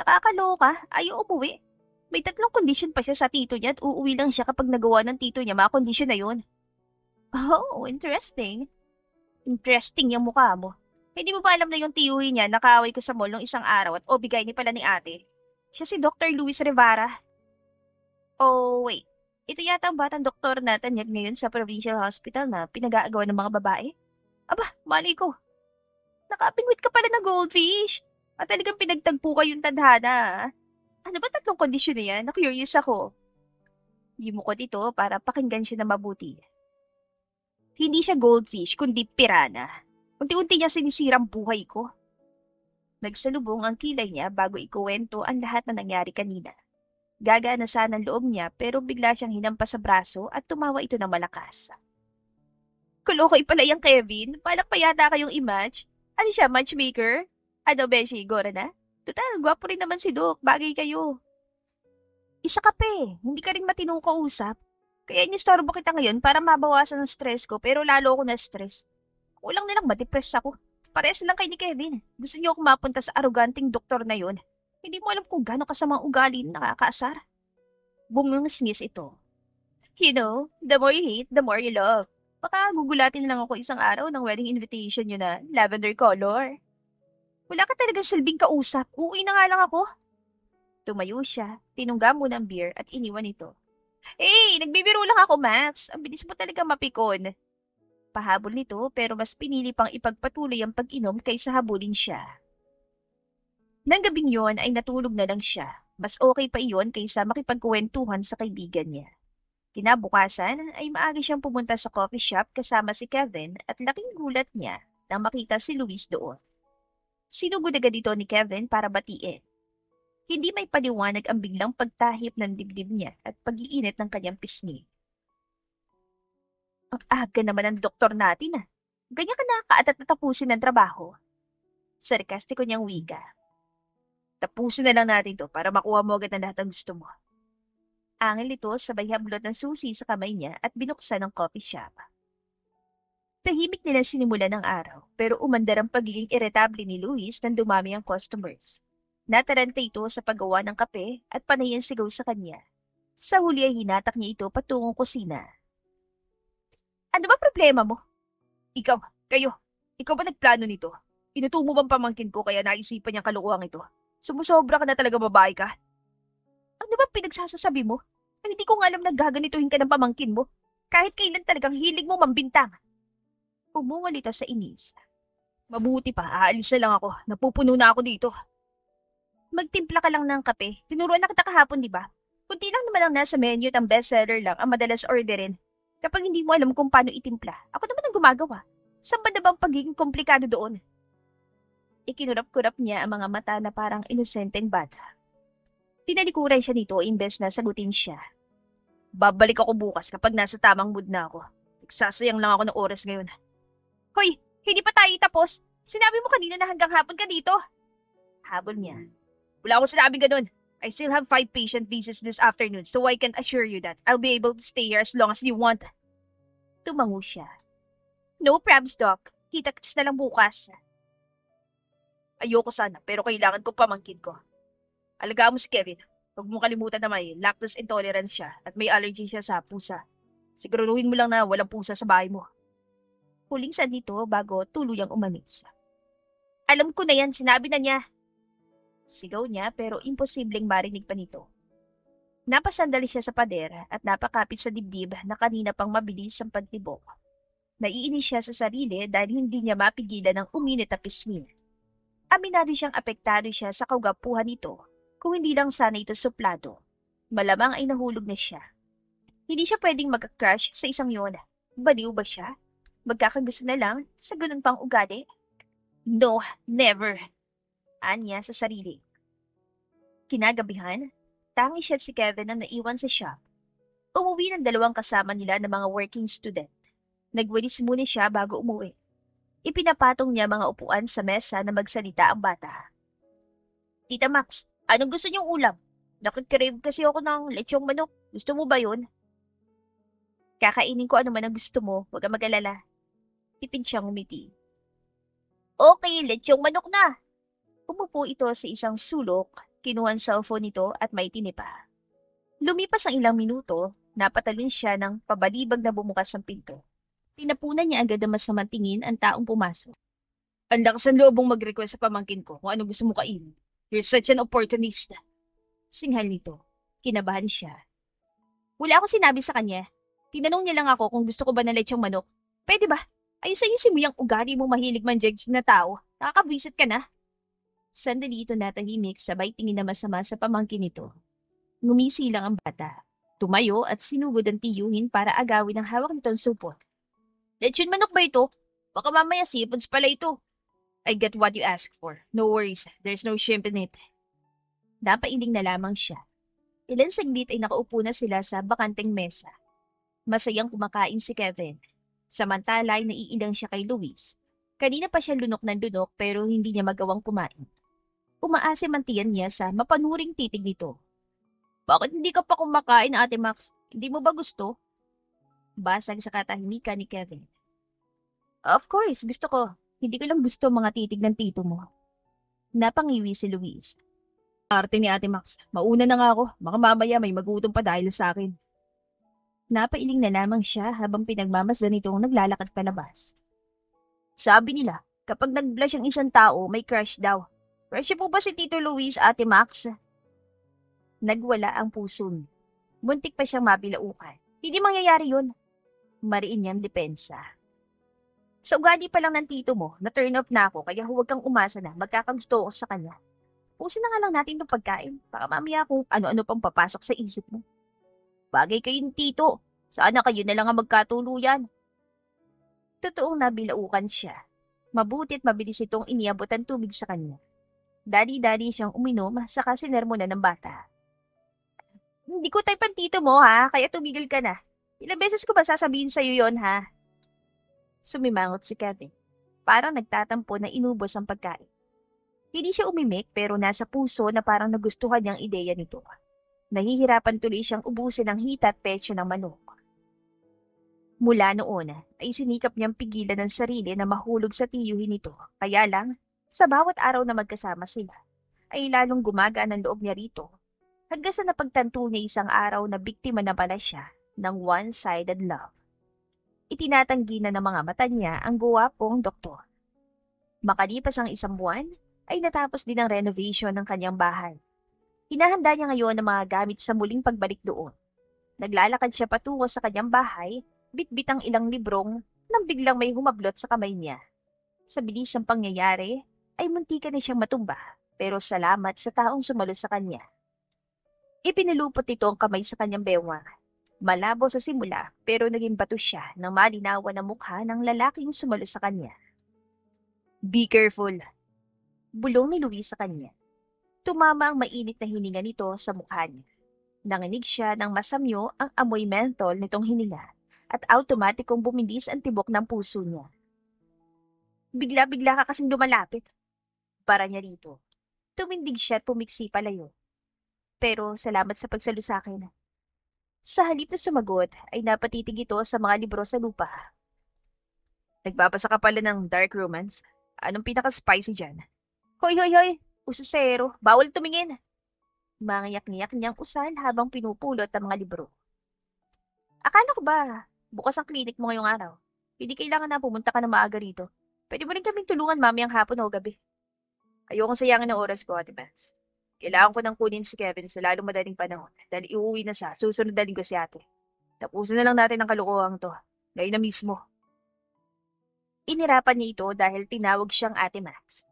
B: Nakakaloka, ayaw umuwi. May 3 kondisyon pa siya sa tito niya at uuwi lang siya kapag nagawa ng tito niya mga kondisyon na yun. Oh, interesting. Interesting yung mukha mo. Hindi mo ba alam na yung tiyuhin niya nakaaway ko sa mall nung isang araw at obigay ni pala ni ate? Siya si Dr. Luis Rivera. Oh, wait. Ito yata ang batang doktor na tanyag ngayon sa provincial hospital na pinag-aagawan ng mga babae? Aba, mali ko. Nakapingwit ka pala ng goldfish. At talagang pinagtagpo kayong tadhana. Ah. Ano ba 3 kondisyon na yan? Na-curious ako. Yumukot ito para pakinggan siya na mabuti. Hindi siya goldfish, kundi pirana. Unti-unti niya sinisirang buhay ko. Nagsalubong ang kilay niya bago ikuwento ang lahat na nangyari kanina. Gagana sana ang loob niya pero bigla siyang hinampas sa braso at tumawa ito ng malakas. Kulokoy pala yung Kevin. Balak pa yata kayong i-match. Ano siya, matchmaker? Ano, Beshi, gora na? Total, gwapo rin naman si Doc. Bagay kayo. Isa ka pa eh. Hindi ka rin matinong kausap. Kaya inistorbo kita ngayon para mabawasan ang stress ko pero lalo ako na-stress. Kulang nilang ma-depress ako. Parehas lang kay ni Kevin. Gusto niyo akong mapunta sa aroganting doktor na yon. Hindi mo alam kung gaano kasamang ugali na nakakaasar. Bumungis-ngis ito. You know, the more you hate, the more you love. Baka gugulatin lang ako isang araw ng wedding invitation nyo na lavender color. Wala ka talagang silbing kausap. Uuwi na nga lang ako. Tumayo siya, tinungga muna ang beer at iniwan ito. Hey, nagbibiro lang ako, Max. Ang bilis mo talaga mapikon. Pahabol nito pero mas pinili pang ipagpatuloy ang pag-inom kaysa habulin siya. Nang gabing yon ay natulog na lang siya. Mas okay pa iyon kaysa makipagkuwentuhan sa kaibigan niya. Kinabukasan ay maaga siyang pumunta sa coffee shop kasama si Kevin at laking gulat niya nang makita si Luis doon. Sinugod agad dito ni Kevin para batiin. Hindi may paliwanag ang biglang pagtahip ng dibdib niya at pag-iinit ng kanyang pisngi. Ang aga naman ng doktor natin ah. Ganyan ka nakakaatat na tapusin ng trabaho. Sarkastiko niyang wika. Tapusin na lang natin to para makuha mo agad ang lahat ng gusto mo. Angil ito sabay hablot ng susi sa kamay niya at binuksan ang coffee shop. Tahimik nilang sinimulan ng araw pero umandar ang pagiging irritable ni Luis nang dumami ang customers. Nataranta ito sa paggawa ng kape at panay ang sigaw sa kanya. Sa huli ay hinatak niya ito patungong kusina. Ano ba problema mo? Ikaw, ikaw ba nagplano nito? Inuto mo bang pamangkin ko kaya naisipan niyang kalukuhang ito? Sumusobra ka na talaga babae ka? Ano ba pinagsasasabi mo? Ay, hindi ko nga alam na gaganituhin ka ng pamangkin mo. Kahit kailan talagang hilig mo mambintang. Umungal ito sa inis. Mabuti pa, aalis na lang ako. Napupuno na ako dito. Magtimpla ka lang ng kape. Tinuruan na kita kahapon, di ba? Kunti lang naman ang nasa menu at ang bestseller lang ang madalas orderin. Kapag hindi mo alam kung paano itimpla, ako naman ang gumagawa. Saan ba na bang pagiging komplikado doon? Ikinurap-kurap niya ang mga mata na parang inosenteng bata. Tinalikuran siya nito imbes na sagutin siya. Babalik ako bukas kapag nasa tamang mood na ako. Nagsasayang lang ako ng oras ngayon. Hoy, hindi pa tayo tapos. Sinabi mo kanina na hanggang hapon ka dito. Habol niya. Wala akong sinabing ganun. I still have 5 patient visits this afternoon so I can assure you that I'll be able to stay here as long as you want. Tumango siya. No probs, Doc. Kita-kits na lang bukas. Ayoko sana pero kailangan ko pamangkin ko. Alagaan mo si Kevin. Huwag mong kalimutan na may lactose intolerance siya at may allergy siya sa pusa. Siguraduhin mo lang na walang pusa sa bahay mo. Huling sandito bago tuluyang umamis. Alam ko na yan, sinabi na niya. Sigaw niya pero imposibleng marinig pa nito. Napasandali siya sa pader at napakapit sa dibdib na kanina pang mabilis ang pagtibok. Naiinis siya sa sarili dahil hindi niya mapigilan ang uminit na pisngi. Aminado siyang apektado siya sa kagapuhan nito kung hindi lang sana ito suplado. Malamang ay nahulog na siya. Hindi siya pwedeng mag-crush sa isang yon. Baliw ba siya? Magkakagusto na lang sa ganun pang ugali? No, never. Anya sa sarili. Kinagabihan, tangi siya at si Kevin ang naiwan sa shop. Umuwi ng dalawang kasama nila ng mga working student. Nagwalis muna siya bago umuwi. Ipinapatong niya mga upuan sa mesa na magsalita ang bata. Tita Max, anong gusto niyong ulam? Nakikrave kasi ako ng lechong manok. Gusto mo ba yun? Kakainin ko ano man ang gusto mo, huwag kang mag-alala. Tipid siyang umiti. Okay, lechong manok na. Umupo ito sa isang sulok, kinuha ang cellphone nito at may tinipa. Lumipas ang ilang minuto, napatalon siya ng pabalibag na bumukas ang pinto. Tinapunan niya agad ang masamang tingin ang taong pumasok.
A: Ang lakas ng loob mong mag-request sa pamangkin ko kung ano gusto mo kainin. You're such an opportunist.
B: Singhal nito. Kinabahan siya. Wala akong sinabi sa kanya. Tinanong niya lang ako kung gusto ko ba ng lechong manok. Pwede ba? Ayos-ayusin mo yung ugali mo mahilig manjudge na tao. Nakakabwisit ka na. Sandali ito natahimik sabay tingin na masama sa pamangkin nito. Ngumisi lang ang bata. Tumayo at sinugod ang tiyuhin para agawin ang hawak nitong supot. Lechon manok ba ito? Baka mamaya seafoods pala ito.
A: I get what you asked for. No worries, there's no shrimp in it.
B: Napailing na lamang siya. Ilan saglit ay nakaupo na sila sa bakanteng mesa. Masayang kumakain si Kevin. Samantala ay naiilang siya kay Luis. Kanina pa siya lunok ng lunok pero hindi niya magawang kumain. Umaasim ang tiyan niya sa mapanuring titig nito. Bakit hindi ka pa kumakain, Ate Max? Hindi mo ba gusto? Basag sa katahimikan ni Kevin. Of course, gusto ko. Hindi ko lang gusto mga titig ng tito mo. Napangiwi si Luis.
A: Arte ni Ate Max. Mauna na nga ako. Baka mamaya may magutom pa dahil sa akin.
B: Napailing na lamang siya habang pinagmamasdan nitong naglalakad palabas. Sabi nila, kapag nag-blush ang isang tao, may crush daw. Crush po ba si Tito Luis, Ate Max? Nagwala ang puso niya. Muntik pa siyang mabilaukan. Hindi mangyayari yun. Mariin niyang depensa. Sa ugali pa lang ng tito mo, na-turn off na ako kaya huwag kang umasa na magkakagusto ako sa kanya. Pusin na nga lang natin itong pagkain para mamaya kung ano-ano pang papasok sa isip mo. Bagay kayong tito. Sana kayo na lang ang magkatuluyan. Totoong nabilaukan siya. Mabuti't mabilis itong iniabot ang tubig sa kanya. Dali-dali siyang uminom saka sinermonan ng bata. Hindi ko type ang tito mo ha, kaya tumigil ka na. Ilang beses ko ba sasabihin sa'yo yon ha? Sumimangot si Kevin. Parang nagtatampo na inubos ang pagkain. Hindi siya umimik pero nasa puso na parang nagustuhan niyang ideya nito. Nahihirapan tuloy siyang ubusin ang hita at petsyo ng manok. Mula noon ay sinikap niyang pigilan ang sarili na mahulog sa tiyuhin nito. Kaya lang, sa bawat araw na magkasama sila, ay lalong gumagaan ang loob niya rito. Hanggang sa napagtanto niya isang araw na biktima na pala siya ng one-sided love. Itinatanggi na ng mga mata niya ang guwapong doktor. Makalipas ang isang buwan, ay natapos din ang renovation ng kanyang bahay. Hinahanda niya ngayon ang mga gamit sa muling pagbalik doon. Naglalakad siya patungo sa kanyang bahay, bitbit ang ilang librong nang biglang may humablot sa kamay niya. Sa bilis ng pangyayari, ay muntikan na siyang matumba, pero salamat sa taong sumalo sa kanya. Ipinalupot nito ang kamay sa kanyang bewang. Malabo sa simula, pero naging bato siya nang malinawan ang mukha ng lalaking sumalo sa kanya. Be careful! Bulong ni Luis sa kanya. Tumama ang mainit na hininga nito sa mukha niya. Nanginig siya ng masamyo ang amoy menthol nitong hininga at automatikong bumilis ang tibok ng puso niya. Bigla-bigla ka kasing lumalapit. Para niya rito. Tumindig siya at pumiksi palayo. Pero salamat sa pagsalo sa akin. Sa halip na sumagot ay napatitig ito sa mga libro sa lupa.
A: Nagbabasa ka pala ng dark romance? Anong pinaka-spicy dyan?
B: Hoy, hoy, hoy! Usasero, bawal tumingin! Mangiyak-ngiyak niyang usal habang pinupulot ang mga libro. Akala ko ba, bukas ang klinik mo ngayong araw. Hindi kailangan na pumunta ka na maaga rito. Pwede mo rin kaming tulungan mamayang hapon o gabi.
A: Ayokong sayangin ng oras ko, Ate Max. Kailangan ko nang kunin si Kevin sa lalong madaling panahon dahil iuwi na sa susunod na linggo si ate. Tapusin na lang natin ang kalokohan to. Ngayon na mismo.
B: Inirapan niya ito dahil tinawag siyang Ate Max.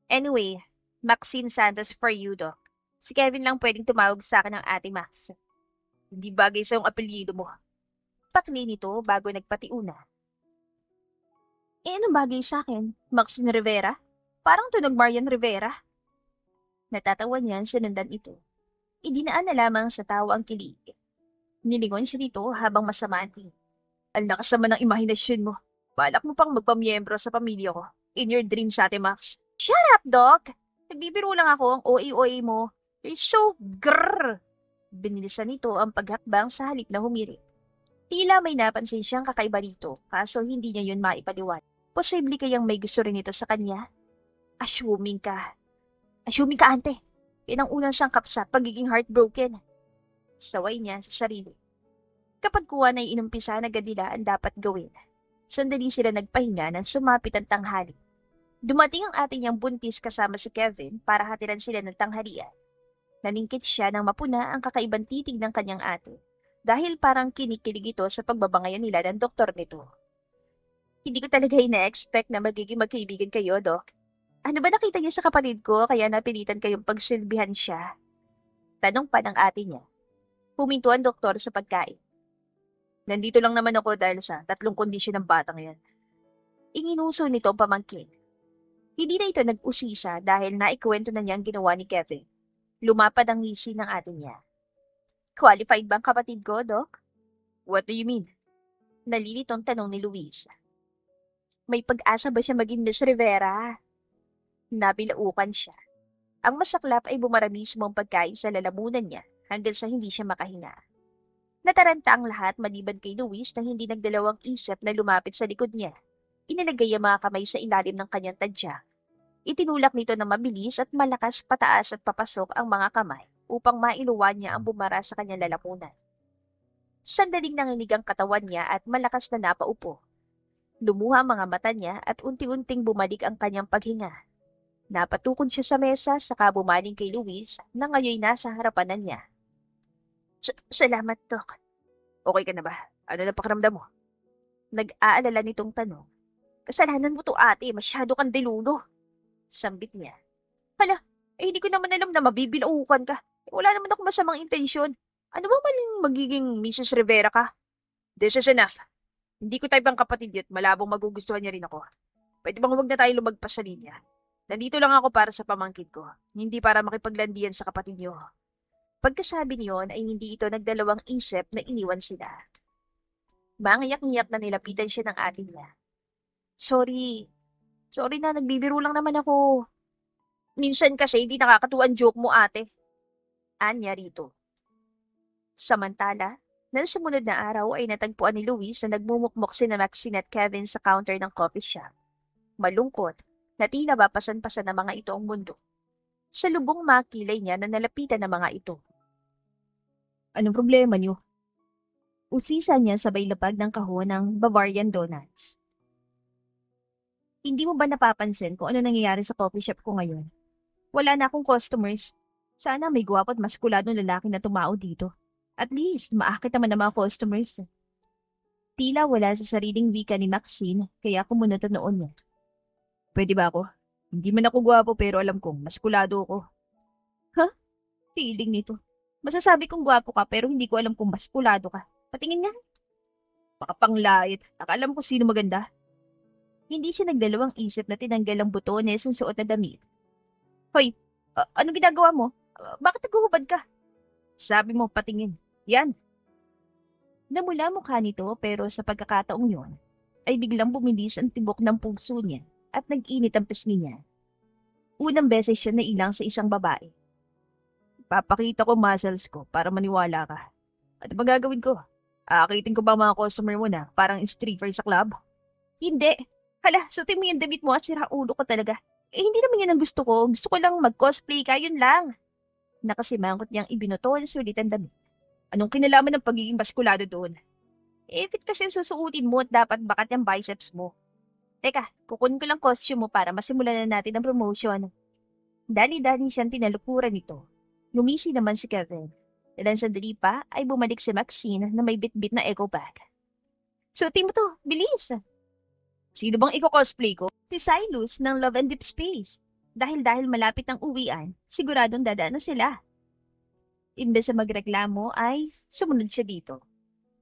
B: Anyway, Maxine Santos for you, Doc. Si Kevin lang pwedeng tumawag sa akin ng Ate Max.
A: Hindi bagay sa yung apelyido mo.
B: Pakli nito bago nagpatiuna. Anong bagay sa akin? Maxine Rivera? Parang tunog Marian Rivera. Natatawa niyan sinundan ito. Idinaan na lamang sa tawa ang kilig. Nilingon siya dito habang masama ang tingin.
A: Ang lakas naman ng imahinasyon mo. Balak mo pang magpamiyembro sa pamilya ko. In your dreams, Ate Max.
B: Crap, Doc! Nagbibiro lang ako ang OA-OA mo. You're so grrr! Binilisan nito ang paghakbang sa halip na humirit. Tila may napansin siyang kakaiba rito, kaso hindi niya yun maipaliwan. Posible kayang may gusto rin ito sa kanya? Assuming ka. Assuming ka, ante. Yan ang unang sangkap sa pagiging heartbroken. Saway niya sa sarili. Kapag kuha na inumpisa na nila ang dapat gawin, sandali sila nagpahinga nang sumapit ang tanghali. Dumating ang ating niyang buntis kasama si Kevin para hatiran sila ng tanghalian. Naningkit siya nang mapuna ang kakaibang titig ng kanyang ate dahil parang kinikilig ito sa pagbabangayan nila ng doktor nito. Hindi ko talaga ina-expect na magiging magkaibigan kayo, Doc. Ano ba nakita niyo sa kapatid ko kaya napilitan kayong pagsilbihan siya? Tanong pa ng ate niya. Huminto ang doktor sa pagkain.
A: Nandito lang naman ako dahil sa 3 kondisyon ng batang yan.
B: Inginuso nito ang pamangkin. Hindi na ito nag-usisa dahil naikwento na niya ang ginawa ni Kevin. Lumapad ang ngisi ng ate niya. Qualified bang kapatid ko, Doc?
A: What do you mean?
B: Nalilitong tanong ni Luis. May pag-asa ba siya maging Miss Rivera? Nabilaukan siya. Ang masaklap ay bumarami sa mga pagkain sa lalamunan niya hanggang sa hindi siya makahinga. Nataranta ang lahat maliban kay Luis na hindi nagdalawang isip na lumapit sa likod niya. Inilagay ang mga kamay sa ilalim ng kanyang tadya. Itinulak nito na mabilis at malakas pataas at papasok ang mga kamay upang mailuwan niya ang bumara sa kanyang lalamunan. Sandaling nanginig ang katawan niya at malakas na napaupo. Lumuha ang mga mata niya at unti-unting bumalik ang kanyang paghinga. Napatukod siya sa mesa saka bumaling kay Luis na ngayon nasa harapan na niya. Salamat, Doc.
A: Okay ka na ba? Ano na pakiramdam mo?
B: Nag-aalala nitong tanong. Kasalanan mo to, ate. Masyado kang deluno. Sambit niya. Hala, hindi ko naman alam na mabibilaukan ka. Wala naman ako masamang intensyon. Ano ba maling magiging Mrs. Rivera ka?
A: This is enough. Hindi ko type ang kapatid yun. Malabong magugustuhan niya rin ako. Pwede bang huwag na tayo lumagpas sa linya? Nandito lang ako para sa pamangkin ko. Hindi para makipaglandian sa kapatid niyo.
B: Pagkasabi niyon ay hindi ito nagdalawang isip na iniwan sila. Mangiyak-ngiyak na nilapitan siya ng ate niya. Sorry. Sorry na, nagbibiro lang naman ako. Minsan kasi hindi nakakatuwa ang joke mo, ate. Anya rito. Samantala, nang sumunod na araw ay natagpuan ni Luis na nagmumukmok sina Maxine at Kevin sa counter ng coffee shop. Malungkot, na tila ba pasan-pasan ng mga ito ang mundo. Sa lubong makilay niya na nalapitan ng mga ito.
A: Anong problema niyo?
B: Usisa niya sabay lapag ng kahon ng Bavarian Donuts. Hindi mo ba napapansin kung ano nangyayari sa coffee shop ko ngayon? Wala na akong customers. Sana may gwapo at maskuladong lalaki na tumao dito. At least, maakit naman ang mga customers. Tila wala sa sariling wika ni Maxine, kaya kumunot ang noon niya.
A: Pwede ba ako? Hindi man ako gwapo pero alam kong maskulado ako.
B: Feeling nito. Masasabi kong gwapo ka pero hindi ko alam kung maskulado ka. Patingin nga.
A: Baka panglait. Nakalam ko sino maganda.
B: Hindi siya nagdalawang isip na tinanggal ang butones ng suot na damit. Hoy, anong ginagawa mo? Bakit naghuhubad ka?
A: Sabi mo, patingin. Yan.
B: Namula mukha nito pero sa pagkakataong yon, ay biglang bumilis ang tibok ng puso niya at nag-init ang pisngi niya. Unang beses siya nailang sa isang babae.
A: Papakita ko muscles ko para maniwala ka. At magagawin ko? Aakitin ko ba ang mga customer mo na parang stripper sa club?
B: Hindi. Hala, suotin mo yung damit mo at sira ulo ko talaga. Hindi naman yan ang gusto ko. Gusto ko lang mag-cosplay ka, yun lang. Nakasimangot niyang ibinuto ang sulit ang damit.
A: Anong kinalaman ng pagiging baskulado doon?
B: Fit kasi susuotin mo at dapat bakat yung biceps mo. Teka, kukunin ko lang costume mo para masimulan na natin ang promotion. Dali-dali siyang tinalukuran nito. Ngumisi naman si Kevin. Ilang sandali pa ay bumalik si Maxine na may bit-bit na eco bag. Suotin mo to, bilis!
A: Sino bang iko-cosplay ko?
B: Si Silas ng Love and Deep Space. Dahil malapit ang uwian, siguradong dadaan na sila. Imbes na magreklamo ay sumunod siya dito.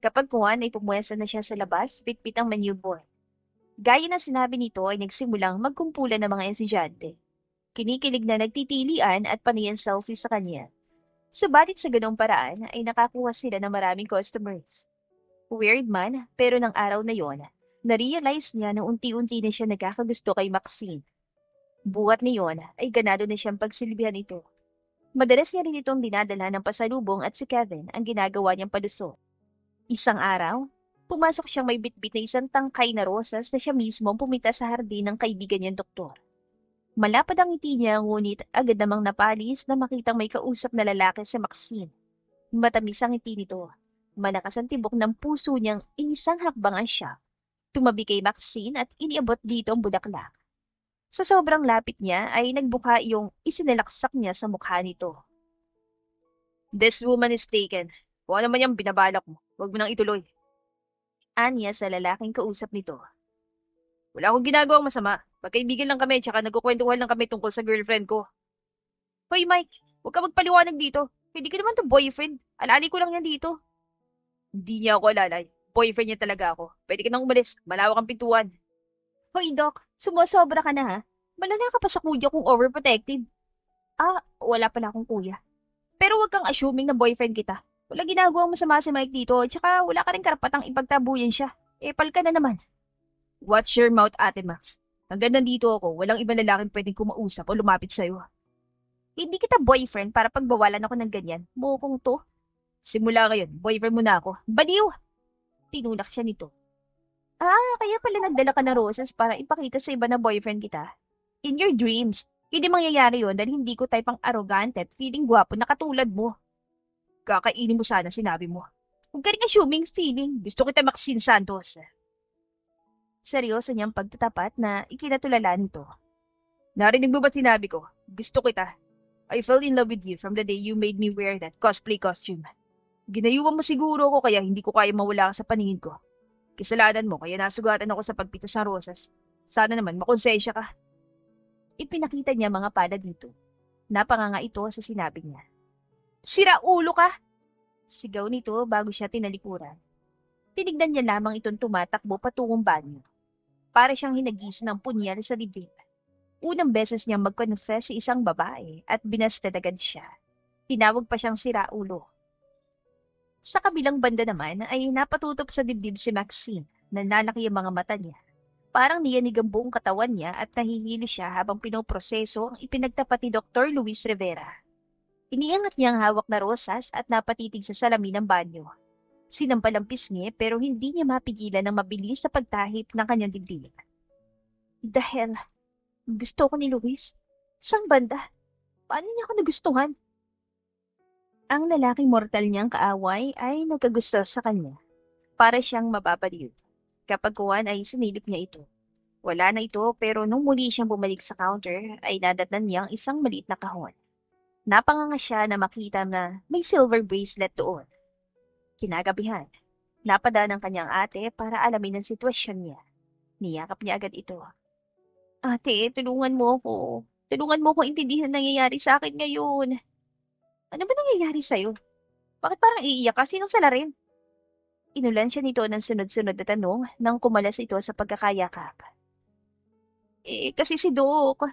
B: Kapag kuwan ay pumwesto na siya sa labas, bitbit ang menu board. Gaya ng sinabi nito ay nagsimulang magkumpulan ng mga estudyante. Kinikilig na nagtitilian at panayan selfie sa kanya. Subalit sa ganong paraan ay nakakuha sila ng maraming customers. Weird man, pero ng araw na yon, na-realize niya na unti-unti na siya nagkakagusto kay Maxine. Buhat niyon ay ganado na siyang pagsilbihan ito. Madalas niya rin itong dinadala ng pasalubong at si Kevin ang ginagawa niyang palusot. Isang araw, pumasok siyang may bitbit na isang tangkay na rosas na siya mismo ang pumunta sa hardin ng kaibigan niyang doktor. Malapad ang ngiti niya ngunit agad namang napalis na makitang may kausap na lalaki si Maxine. Matamis ang ngiti nito. Malakas ang tibok ng puso niyang inisang hakbangan siya. Tumabi kay Maxine at iniabot dito ang bulaklak. Sa sobrang lapit niya ay nagbuka yung isinalaksak niya sa mukha nito.
A: This woman is taken. Kung ano man yung binabalak mo, huwag mo nang ituloy.
B: Anya sa lalaking kausap nito.
A: Wala akong ginagawang masama. Magkaibigan lang kami tsaka nagkukwentuhan lang kami tungkol sa girlfriend ko. Hoy Mike, huwag ka magpaliwanag dito. Hindi ko naman to boyfriend. Alali ko lang yan dito. Hindi niya ako alalay. Boyfriend niya talaga ako. Pwede ka nang umalis. Malawak ang pintuan.
B: Hoy Doc, sumusobra ka na ha? Malala ka pa sa kuya kong overprotective. Wala pala akong kuya. Pero wag kang assuming na boyfriend kita. Wala ginagawang masama si Mike dito, tsaka wala ka rin karapatang ipagtabuyan siya. Epal ka na naman.
A: Watch your mouth, Ate Max. Hanggang nandito ako, walang ibang lalaking pwedeng kumausap o lumapit sa'yo.
B: Hindi kita boyfriend para pagbawalan ako ng ganyan. Mukong to.
A: Simula ngayon, boyfriend mo na ako.
B: Baliw! Tinulak siya nito. Kaya pala nagdala ka ng roses para ipakita sa iba na boyfriend kita. In your dreams. Hindi mangyayari yon dahil hindi ko type ang arrogante at feeling gwapo na katulad mo.
A: Kakainin mo sana sinabi mo.
B: Huwag ka rin assuming feeling.
A: Gusto kita Maxine Santos.
B: Seryoso niyang pagtatapat na ikinatulala nito.
A: Narinig mo ba't sinabi ko? Gusto kita. I fell in love with you from the day you made me wear that cosplay costume. Ginayuan mo siguro ako kaya hindi ko kaya mawala ka sa paningin ko. Kasalanan mo kaya nasugatan ako sa pagpitas ng rosas. Sana naman makonsensya ka.
B: Ipinakita niya mga palad dito. Napanganga ito sa sinabi niya. Sira ulo ka! Sigaw nito bago siya tinalikuran. Tinignan niya lamang itong tumatakbo patungong banyo. Para siyang hinagis ng punyal sa dibdib. Unang beses niyang mag-confess sa isang babae at binasted agad siya. Tinawag pa siyang sira ulo. Sa kabilang banda naman ay napatutop sa dibdib si Maxine. Nanlalaki ang mga mata niya. Parang niyanig ang buong katawan niya at nahihilo siya habang pinoproseso ang ipinagtapat ni Dr. Luis Rivera. Iniangat niya ang hawak na rosas at napatitig sa salamin ng banyo. Sinampal ang pisngi pero hindi niya mapigilan ang mabilis sa pagtahip ng kanyang dibdib. Dahil gusto ko ni Luis. Sang banda? Paano niya ako nagustuhan? Ang lalaking mortal niyang kaaway ay nagkagusto sa kanya. Para siyang mababaliw. Kapag kuwan ay sinilip niya ito. Wala na ito pero nung muli siyang bumalik sa counter ay nadatnan niya ang isang maliit na kahon. Napanganga siya na makita na may silver bracelet doon. Kinagabihan, napadaan ng kanyang ate para alamin ang sitwasyon niya. Niyakap niya agad ito. Ate, tulungan mo ako. Tulungan mo akong intindihan ang nangyayari sa akin ngayon. Ano ba nangyayari sa'yo? Bakit parang iiyak ka? Sinong salarin? Inulan siya nito ng sunod-sunod na tanong nang kumalas ito sa pagkakayakap. Kasi si Doc.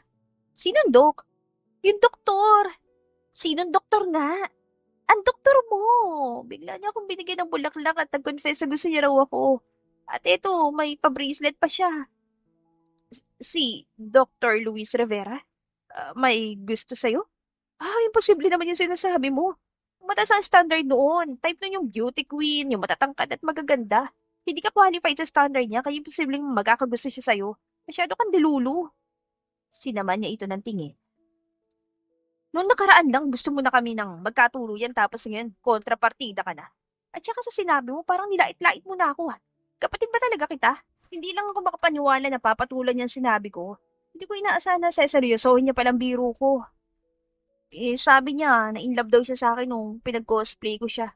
B: Sinong Doc? Yung doktor. Sinong doktor nga? Ang doktor mo! Bigla niya akong binigyan ng bulaklak at nag-confess na gusto niya raw ako. At eto, may pa-bracelet pa siya. Si Dr. Luis Rivera? May gusto sa'yo? Imposible naman yung sinasabi mo. Mataas ang standard noon. Type nun yung beauty queen, yung matatangkad at magaganda. Hindi ka qualified sa standard niya kaya imposibleng magkakagusto siya sa'yo. Masyado kang dilulu. Sinaman niya ito ng tingin. Noong nakaraan lang, gusto mo na kami ng magkatuluyan tapos ngayon, kontrapartida ka na. At saka sa sinabi mo, parang nilait-lait mo na ako. Kapatid ba talaga kita? Hindi lang ako makapaniwala na papatulan niyang sinabi ko. Hindi ko inaasahan na seryosohin niya palang biro ko. Sabi niya na in love daw siya sa akin nung pinag-cosplay ko siya.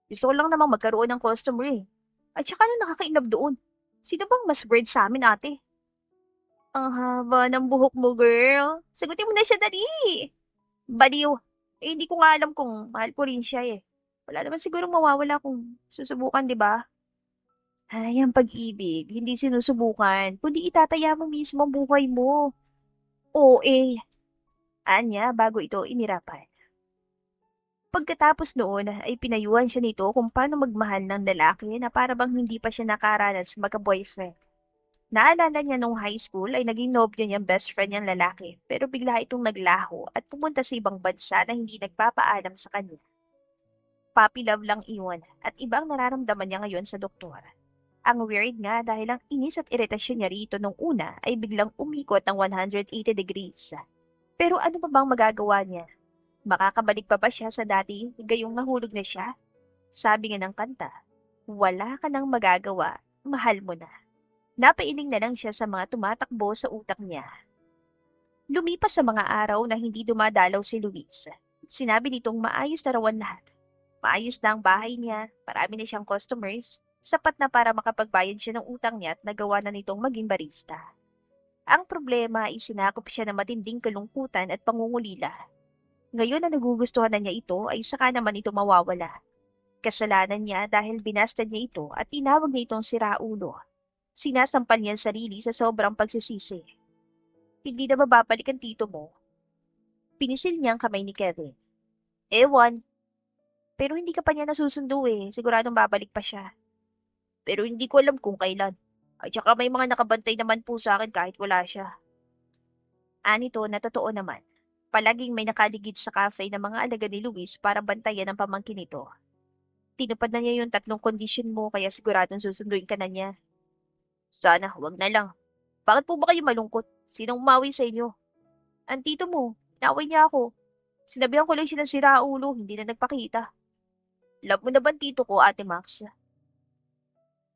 B: Gusto ko lang namang magkaroon ng customer eh. At saka ano nakaka-inlove doon? Sino bang mas weird sa amin ate? Ang haba ng buhok mo girl. Sagutin mo na siya dali. Baliw. Eh, hindi ko nga alam kung mahal ko rin siya eh. Wala naman sigurong mawawala kung susubukan, di ba? Ay, ang pag-ibig, hindi sinusubukan, kundi itataya mo mismo ang buhay mo. Oo eh. Anya, bago ito inirapan. Pagkatapos noon ay pinayuhan siya nito kung paano magmahal ng lalaki na para bang hindi pa siya nakaranas magka-boyfriend. Naalala niya nung high school ay naging nobyo niyang best friend niyang lalaki pero bigla itong naglaho at pumunta sa ibang bansa na hindi nagpapaalam sa kanya. Puppy love lang iyon at ibang nararamdaman niya ngayon sa doktor. Ang weird nga dahil ang inis at iritasyon niya rito nung una ay biglang umikot ng 180 degrees. Pero ano pa bang magagawa niya? Makakabalik pa ba siya sa dati gayong nahulog na siya? Sabi nga ng kanta, wala ka nang magagawa, mahal mo na. Napailing na lang siya sa mga tumatakbo sa utak niya. Lumipas sa mga araw na hindi dumadalaw si Luis. Sinabi nitong maayos na rawan lahat. Maayos na ang bahay niya, marami na siyang customers, sapat na para makapagbayad siya ng utang niya at nagawa na nitong maging barista. Ang problema ay sinakop siya ng matinding kalungkutan at pangungulila. Ngayon na nagugustuhan na niya ito ay saka naman ito mawawala. Kasalanan niya dahil binastad niya ito at tinawag niya itong siraulo. Sinasampal niya ang sarili sa sobrang pagsisisi. Hindi na mababalik ang tito mo. Pinisil niya ang kamay ni Kevin. Ewan, pero hindi ka pa niya nasusundo eh. Siguradong babalik pa siya. Pero hindi ko alam kung kailan. At saka may mga nakabantay naman po sa akin kahit wala siya. Anito na totoo naman. Palaging may nakaligid sa cafe ng mga alagad ni Luis para bantayan ang pamangkin nito. Tinupad na niya yung tatlong kondisyon mo kaya siguradong susunduin ka na niya. Sana, wag na lang. Bakit po ba kayo malungkot? Sinong umawi sa inyo? Ang tito mo, inaway niya ako. Sinabihan ko lang siya ng siraulo, hindi na nagpakita. Love mo na ba ang tito ko, Ate Max?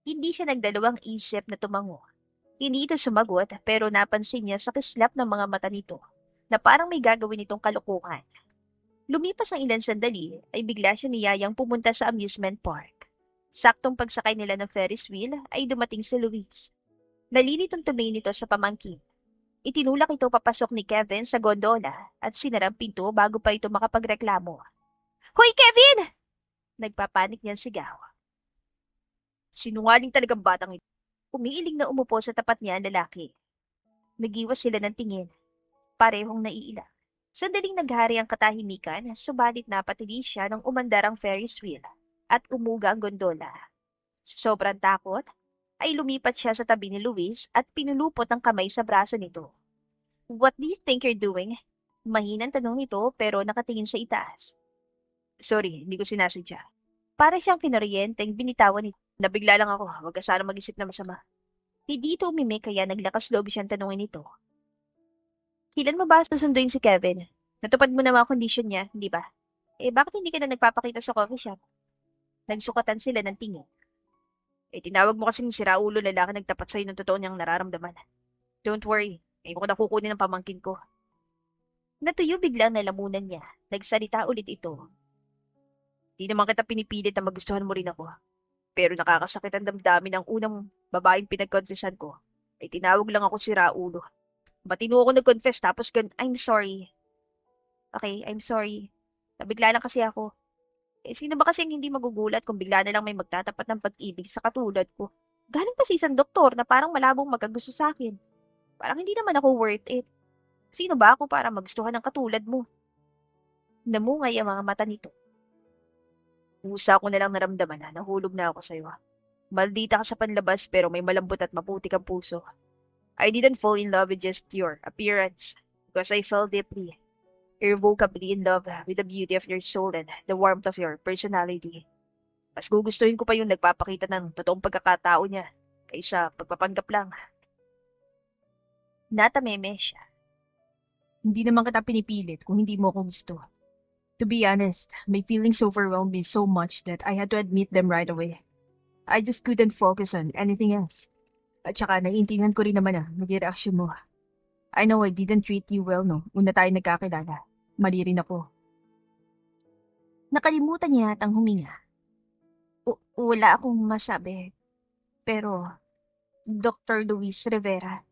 B: Hindi siya nagdalawang isip na tumango. Hindi ito sumagot pero napansin niya sa kislap ng mga mata nito na parang may gagawin itong kalukuhan. Lumipas ang ilan sandali ay bigla siya niyayang pumunta sa amusement park. Saktong pagsakay nila ng Ferris wheel ay dumating si Luis. Nalilitong tumingin ito sa pamangkin. Itinulak ito papasok ni Kevin sa gondola at sinara ang pinto bago pa ito makapagreklamo. Hoy Kevin! Nagpapanik niyang sigaw. Sinungaling talagang batang ito. Umiiling na umupo sa tapat niya ang lalaki. Nagiwas sila ng tingin. Parehong naiilang. Sandaling naghari ang katahimikan, subalit napatili siya nang umandar ang Ferris wheel at umuga ang gondola. Sa sobrang takot, ay lumipat siya sa tabi ni Luis at pinulupot ang kamay sa braso nito. What do you think you're doing? Mahinang tanong nito pero nakatingin sa itaas. Sorry, hindi ko sinasadya. Para siyang kinoryenteng binitawan nito. Nabigla lang ako, huwag ka sana mag-isip na masama. Hindi ito umimik kaya naglakas loob siyang tanungin ito. Kailan mo ba susunduin si Kevin? Natupad mo na mga kondisyon niya, hindi ba? Eh bakit hindi ka na nagpapakita sa coffee shop? Nagsukatan sila ng tingin. Eh tinawag mo kasing siraulo lalaki nagtapat sa'yo ng totoo niyang nararamdaman. Don't worry, ngayon ko na kukunin ang pamangkin ko. Natuyo biglang nalamunan niya. Nagsalita ulit ito. Di naman kita pinipilit na magustuhan mo rin ako. Pero nakakasakit ang damdamin ng unang babaeng pinag-confessan ko. Ay tinawag lang ako siraulo. Matino ako nag-confess tapos I'm sorry. Okay, I'm sorry. Nabigla lang kasi ako. Eh, sino ba kasing hindi magugulat kung bigla na lang may magtatapat ng pag-ibig sa katulad ko? Galing pa sa isang doktor na parang malabong magkagusto sa akin. Parang hindi naman ako worth it. Sino ba ako para magustuhan ng katulad mo? Namungay ang mga mata nito. Pusa ko na lang naramdaman na nahulog na ako sa'yo. Maldita ka sa panlabas pero may malambot at maputik ang puso. I didn't fall in love with just your appearance because I fell deeply, irrevocably in love with the beauty of your soul and the warmth of your personality. Mas gugustuhin ko pa yung nagpapakita ng totoong pagkakatao niya kaysa pagpapanggap lang. Natameme siya.
A: Hindi naman kita pinipilit kung hindi mo ako gusto. To be honest, my feelings overwhelmed me so much that I had to admit them right away. I just couldn't focus on anything else. At saka naiintindihan ko rin naman naging reaksyon mo. I know I didn't treat you well no, una tayo nagkakilala. Mali rin ako.
B: Nakalimutan niya at ang huminga. Wala akong masabi. Pero, Dr. Luis Rivera,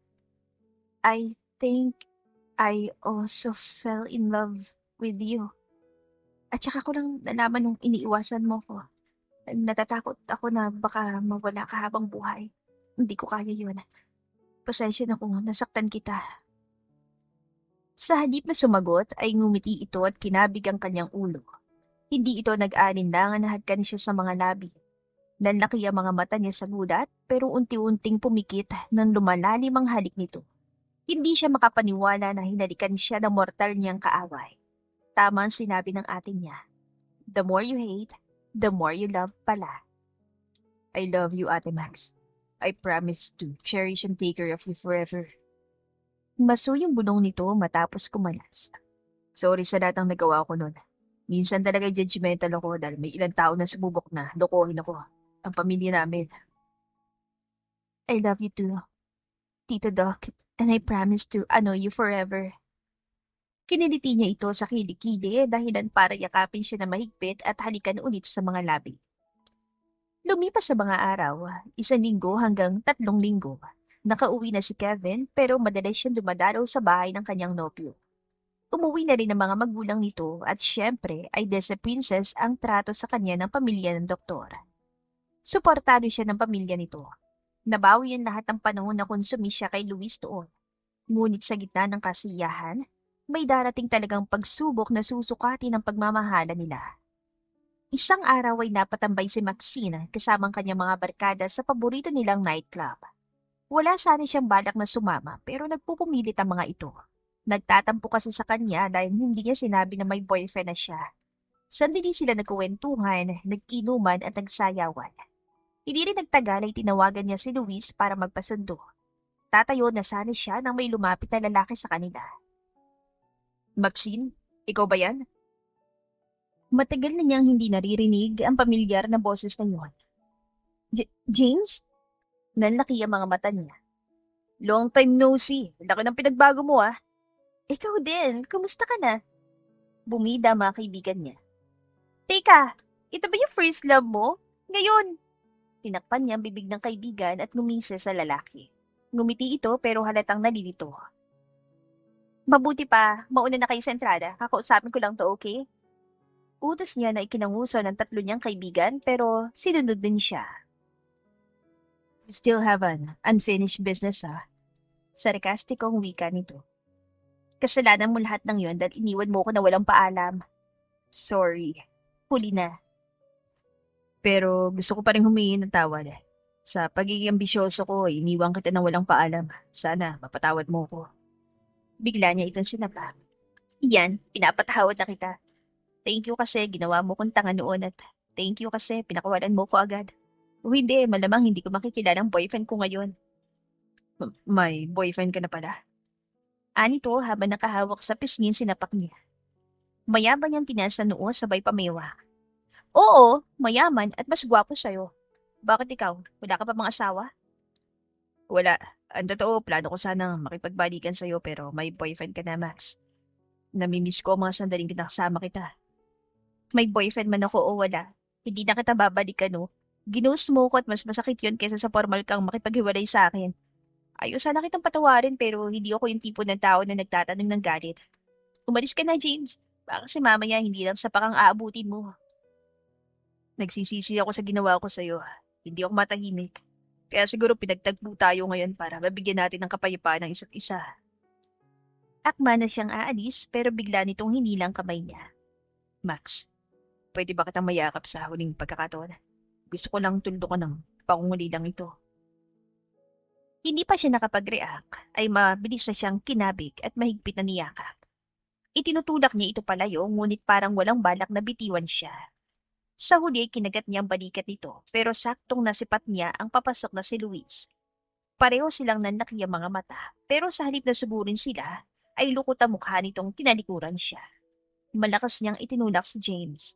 B: I think I also fell in love with you.
C: At saka ko lang nalaman nung iniiwasan mo ko. Natatakot ako na baka mawala ka habang buhay. Hindi ko kaya yun. Pasensya na kung nasaktan kita.
B: Sa halip na sumagot ay ngumiti ito at kinabig ang kanyang ulo. Hindi ito nag-alinlangan na hadkan siya sa mga labi. Nanlaki ang mga mata niya sa gulat pero unti-unting pumikit nang lumalalim ang halik nito. Hindi siya makapaniwala na hinalikan siya ng mortal niyang kaaway. Tama ang sinabi ng ate niya. The more you hate, the more you love pala.
A: I love you, Ate Max. I promise to cherish and take care of you forever.
B: Maso yung bulong nito matapos kumalas.
A: Sorry sa lahat ng nagawa ko noon. Minsan talaga judgmental ako dahil may ilang tao na sumubok na lokohin ako. Ang pamilya namin.
C: I love you too, Tito Doc. And I promise to ano you forever.
B: Kiniliti niya ito sa kilikili dahilan para yakapin siya na mahigpit at halikan ulit sa mga labi. Lumipas sa mga araw, 1 linggo hanggang 3 linggo. Nakauwi na si Kevin pero madalas siyang dumadalaw sa bahay ng kanyang nobyo. Umuwi na rin ang mga magulang nito at syempre ay desi princess ang trato sa kanya ng pamilya ng doktor. Suportado siya ng pamilya nito. Nabawi ang lahat ng panahon na konsumi siya kay Luis doon. Ngunit sa gitna ng kasiyahan, may darating talagang pagsubok na susukatin ang pagmamahala nila. Isang araw ay napatambay si Maxine kasama ang kanyang mga barkada sa paborito nilang nightclub. Wala sana siyang balak na sumama pero nagpupumilit ang mga ito. Nagtatampo kasi sa kanya dahil hindi niya sinabi na may boyfriend na siya. Sandali sila nagkuwentuhan, nag-inuman at nagsayawan. Hindi rin nagtagal ay tinawagan niya si Luis para magpasundo. Tatayo na sana siya nang may lumapit na lalaki sa kanila.
A: Maxine, ikaw ba yan?
B: Matagal na niyang hindi naririnig ang pamilyar na boses na yun. James? Nanlaki ang mga mata niya.
A: Long time no see. Laki ng pinagbago mo ah.
B: Ikaw din, kumusta ka na? Bumida ang mga kaibigan niya. Teka, ito ba yung first love mo? Ngayon! Tinakpan niya ang bibig ng kaibigan at ngumisi sa lalaki. Ngumiti ito pero halatang nalilito. Mabuti pa, mauna na kayo sa entrada. Kakausapin ko lang to, okay? Utos niya na ikinanguso ng 3 niyang kaibigan pero sinunod din siya.
A: We still have an unfinished business ah.
B: Sarkastikong wika nito. Kasalanan mo lahat ng yon dahil iniwan mo ko na walang paalam.
A: Sorry.
B: Huli na.
A: Pero gusto ko pa rin humingi ng tawad. Sa pagiging ambisyoso ko, iniwan kita ng walang paalam. Sana mapatawad mo ko.
B: Bigla niya itong sinapa. Iyan, pinapatawad na kita. Thank you kasi ginawa mo kong tanga noon at thank you kasi pinakawalan mo ko agad. O hindi, malamang hindi ko makikilala ang boyfriend ko ngayon.
A: May boyfriend ka na pala?
B: Anito habang nakahawak sa pisngin sinapak niya. Mayaman niyang tinaas na noo sabay pamewa. Oo, mayaman at mas gwapo sa'yo. Bakit ikaw? Wala ka pa mga asawa?
A: Wala. Ang totoo, plano ko sanang makipagbalikan sa'yo pero may boyfriend ka na, Max. Namimiss ko ang mga sandaling kinakasama kita.
B: May boyfriend man ako o wala. Hindi na kita babalikan, no? Ginost mo ko at mas masakit yun kaysa sa formal kang makipaghiwalay sa akin. Ayos sana kitang patawarin pero hindi ako yung tipo ng tao na nagtatanong ng galit. Umalis ka na, James. Baka kasi mamaya hindi lang sa pakang aabutin mo.
A: Nagsisisi ako sa ginawa ko sa'yo. Hindi ako matahimik. Kaya siguro pinagtagpo tayo ngayon para mabigyan natin ng kapayapaan ng isa't isa.
B: Akma na siyang aalis pero bigla nitong hinilang kamay niya.
A: Max, pwede ba kitang mayakap sa huling pagkakataon? Gusto ko lang tuldukan ng pangunguli lang ito.
B: Hindi pa siya nakapag-react ay mabilis na siyang kinabig at mahigpit na niyakap. Itinutulak niya ito palayo ngunit parang walang balak na bitiwan siya. Sa huli kinagat niya ang balikat nito pero saktong nasipat niya ang papasok na si Luis. Pareho silang nanlaki ang mga mata pero sa halip na suburin sila ay lukot ang mukha nitong tinalikuran siya. Malakas niyang itinulak si James.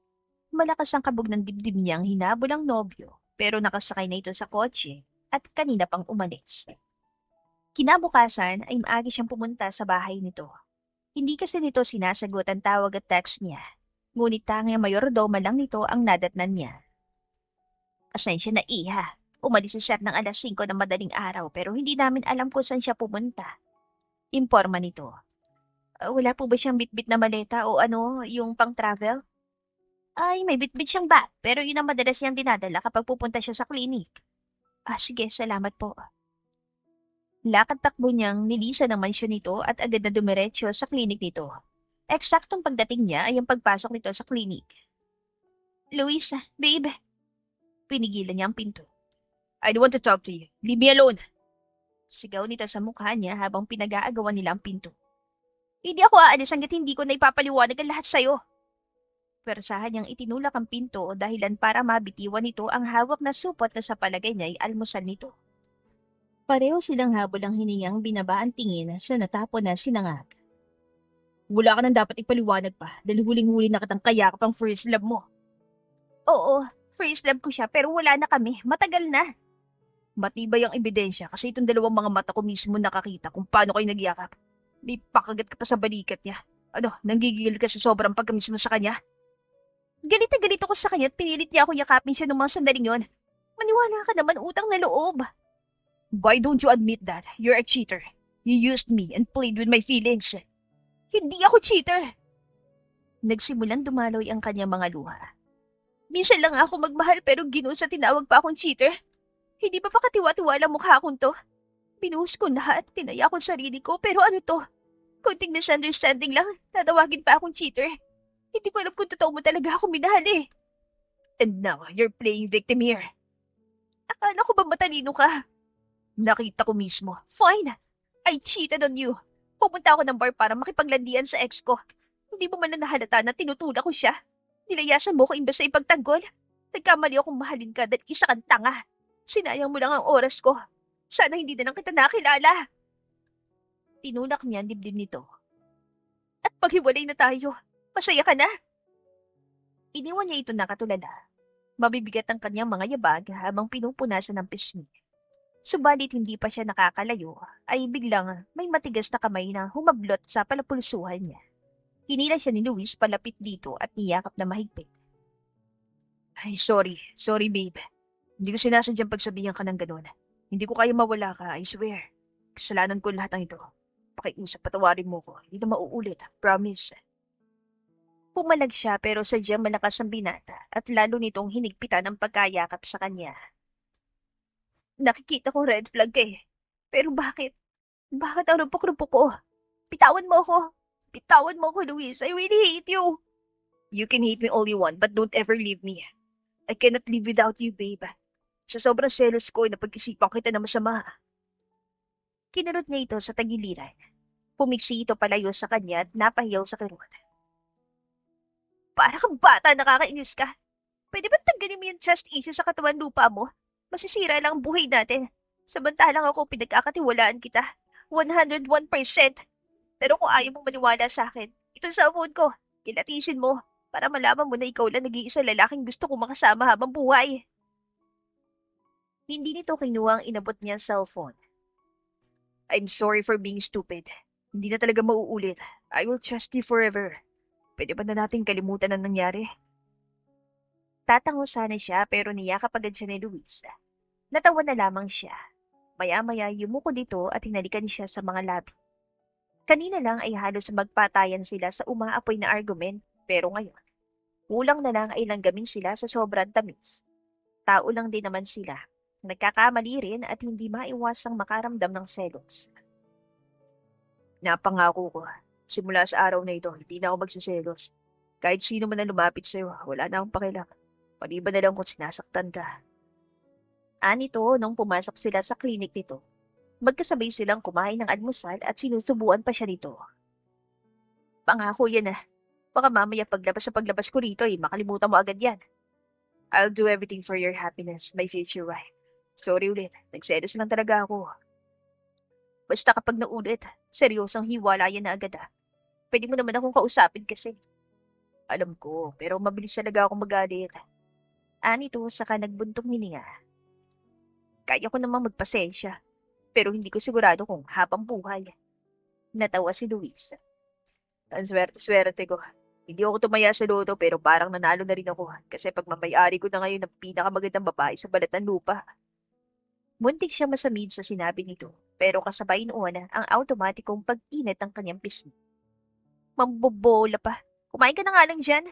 B: Malakas ang kabog ng dibdib niyang hinabol ang nobyo pero nakasakay na ito sa kotse at kanina pang umalis. Kinabukasan ay maagi siyang pumunta sa bahay nito. Hindi kasi nito sinasagot ang tawag at text niya. Ngunit tanging mayordoma lang nito ang nadatnan niya. Asensya na iha. Umalis si Sir ng alas 5 ng madaling araw pero hindi namin alam kung saan siya pumunta. Imporma nito. Wala po ba siyang bitbit na maleta o ano, yung pang-travel?
C: Ay, may bitbit siyang bag, pero yun ang madalas niyang dinadala kapag pupunta siya sa klinik. Ah, sige, salamat po. Lakad-takbo niyang nilisan ang mansyon nito at agad na dumiretso sa klinik nito. Eksaktong pagdating niya ay ang pagpasok nito sa klinik. Luisa, babe. Pinigilan niya ang pinto.
A: I don't want to talk to you. Leave me alone.
C: Sigaw nito sa mukha niya habang pinag-aagawan nila ang pinto. Hindi ako aalis hanggat hindi ko na ipapaliwanag ang lahat sa'yo. Persahan niyang itinulak ang pinto o dahilan para mabitiwan nito ang hawak na supot na sa palagay niya ay almusal nito. Pareho silang habol ang hiningang binaba ang tingin sa natapon na sinangag.
A: Wala ka nang dapat ipaliwanag pa dahil huling-huli na kitang kayakap ang first love mo.
C: Oo, first love ko siya pero wala na kami. Matagal na.
A: Matibay ang ebidensya kasi itong dalawang mga mata ko mismo nakakita kung paano kayo nagyakap. May pakagat ka pa sa balikat niya. Ano, nanggigigil ka sa sobrang pagkamis mo sa kanya?
C: Galit na galit ako sa kanya at pinilit niya ako yakapin siya ng mga sandaling yon. Maniwala ka naman, utang na loob.
A: Why don't you admit that? You're a cheater. You used me and played with my feelings.
C: Hindi ako cheater. Nagsimulang dumaloy ang kanyang mga luha. Minsan lang ako magmahal pero ginusa tinawag pa akong cheater. Hindi ba pa katiwa-tiwala mukha akong to? Binuhos ko lahat, tinaya ko sarili ko pero ano to? Konting misunderstanding lang, tatawagin pa akong cheater. Hindi ko alam kung totoo mo talaga ako minahal eh.
A: And now, you're playing victim here.
C: Akala ko ba matalino ka?
A: Nakita ko mismo.
C: Fine. I cheated on you. Pupunta ako ng bar para makipaglandian sa ex ko. Hindi mo man lang nahalata na tinutulak ko siya. Nilayasan mo ko imbes sa ipagtanggol. Nagkamali akong mahalin ka dahil isa kang tanga. Sinayang mo lang ang oras ko. Sana hindi na lang kita nakilala. Tinulak niya ang dibdib nito. At paghiwalay na tayo, masaya ka na? Iniwan niya ito nakatulala. Mabibigat ang kanyang mga yabag habang pinupunasan ng pisngi. Subalit hindi pa siya nakakalayo, ay biglang may matigas na kamay na humablot sa palapulsuhan niya. Hinila siya ni Luis palapit dito at niyakap na mahigpit.
A: Ay, sorry. Sorry, babe. Hindi ko sinasadyang pagsabihan ka ng ganun. Hindi ko kaya mawala ka, I swear. Kasalanan ko lahat ng ito. Pakiusap, patawarin mo ko. Hindi na mauulit. Promise.
C: Pumalag siya pero sadyang malakas ang binata at lalo nitong hinigpitan ang pagkayakap sa kanya. Nakikita ko red flag eh. Pero bakit? Bakit ang rupok-rupok ko? Bitawan mo ako! Bitawan mo ako, Luis. I really hate you!
A: You can hate me all you want, but don't ever leave me. I cannot live without you, babe. Sa sobrang selos ko, napag-isipan kita na masama.
C: Kinurot niya ito sa tagiliran. Pumiksi ito palayo sa kanya at napahiyaw sa kirot. Para kang bata, nakakainis ka. Pwede ba tanggalin mo yung trust issue sa katawan lupa mo? Masisira lang ang buhay natin. Samantalang ako pinagkakatiwalaan kita. 101%. Pero kung ayaw mong maniwala sa akin, itong cellphone ko, kilatisin mo para malaman mo na ikaw lang nag-iisa lalaking gusto kong makasama habang buhay. Hindi nito kinuha ang inabot niyang cellphone.
A: I'm sorry for being stupid. Hindi na talaga mauulit. I will trust you forever. Pwede ba na natin kalimutan ang nangyari?
C: Tatango sana siya pero niyakap agad siya ni Luis. Natawa na lamang siya. Maya-maya yumuko dito at hinalikan siya sa mga labi. Kanina lang ay halos magpatayan sila sa umaapoy na argument, pero ngayon, kulang na lang ay langgamin sila sa sobrang tamis. Tao lang din naman sila. Nagkakamali rin at hindi maiwasang makaramdam ng selos.
A: Napangako ko. Simula sa araw na ito, hindi na ako magsiselos. Kahit sino man ang lumapit sa'yo, wala na akong pakialam. Paliban na lang kung sinasaktan ka.
C: Anito nung pumasok sila sa klinik nito. Magkasabay silang kumain ng almusal at sinusubuan pa siya nito. Pangako yan ah. Baka mamaya paglabas ko rito makalimutan mo agad yan.
A: I'll do everything for your happiness, my future wife. Sorry ulit, nagselos lang talaga ako.
C: Basta kapag naulit, seryosong hiwalayan na agad ah. Pwede mo naman akong kausapin kasi.
A: Alam ko, pero mabilis talaga ako magalit.
C: Anito saka nagbuntong hininga. Kaya ko namang magpasensya, pero hindi ko sigurado kung habang buhay. Natawa si Luis.
A: Ang swerte-swerte ko. Hindi ako tumaya sa loto pero parang nanalo na rin ako kasi pagmamayari ko na ngayon ng pinakamagandang babae sa balat ng lupa.
C: Muntik siya masamid sa sinabi nito, pero kasabay noon ang automatikong pag-init ng kanyang pisngi. Mambobola pa. Kumain ka na nga lang dyan.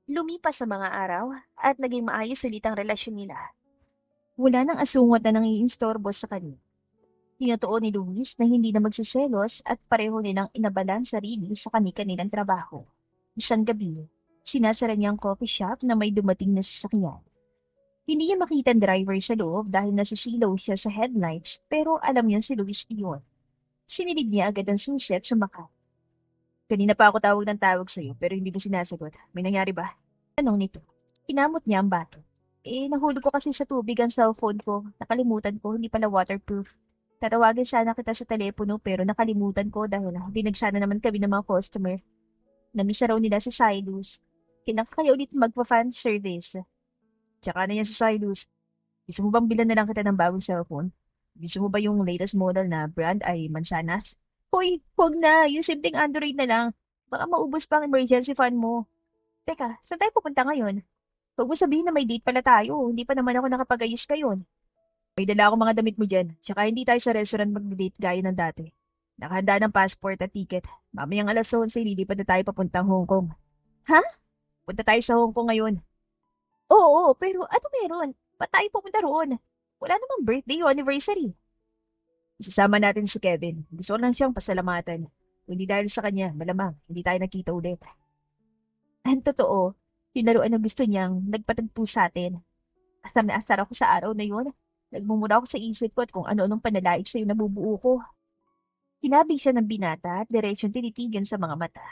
B: Lumipas sa mga araw at naging maayos ulit ang relasyon nila. Wala nang asungot na nangiinstorbo sa kanila. Tinutuon ni Luis na hindi na magsiselos at pareho nilang inabalan sarili sa kani-kanilang trabaho. Isang gabi, sinasara niya ang coffee shop na may dumating na sasakyan. Hindi niya makita ang driver sa loob dahil nasisilaw siya sa headlights pero alam niya si Luis iyon. Sinilid niya agad ang susi at sumakay. Kanina pa ako tawag sa'yo pero hindi mo sinasagot. May nangyari ba? Tanong nito. Kinamot niya ang bato. Nahulog ko kasi sa tubig ang cellphone ko. Nakalimutan ko, hindi pala waterproof. Tatawagin sana kita sa telepono pero nakalimutan ko dahil dinagsana naman kami ng mga customer. Namisa raw nila si Silas. Kailangan kaya ulit magpa-fan service. Tsaka na yan si Silas. Gusto mo bang bilan na lang kita ng bagong cellphone? Gusto mo ba yung latest model na brand ay Mansanas? Hoy, huwag na. Yung simpleng Android na lang. Baka maubos pa ang emergency fund mo. Teka, saan tayo pupunta ngayon? Huwag mo sabihin na may date pala tayo. Hindi pa naman ako nakapag-ayos ngayon. May dala akong mga damit mo dyan. Tsaka hindi tayo sa restaurant mag-date gaya ng dati. Nakahanda ng passport at ticket. Mamayang alas 11, lilipad na tayo papuntang Hong Kong. Ha? Punta tayo sa Hong Kong ngayon. Oo, pero ano meron? Ba't tayo pupunta roon? Wala namang birthday o anniversary. Isasama natin si Kevin. Gusto ko lang siyang pasalamatan. Kung hindi dahil sa kanya, malamang hindi tayo nakita ulit. Ang totoo, yung laruan na gusto niyang nagpatagpo sa atin. Asar na asar ako sa araw na yun. Nagmumura ako sa isip ko at kung ano-anong panalait sa'yo nabubuo ko. Kinabig siya ng binata at diretsyong tinitigan sa mga mata.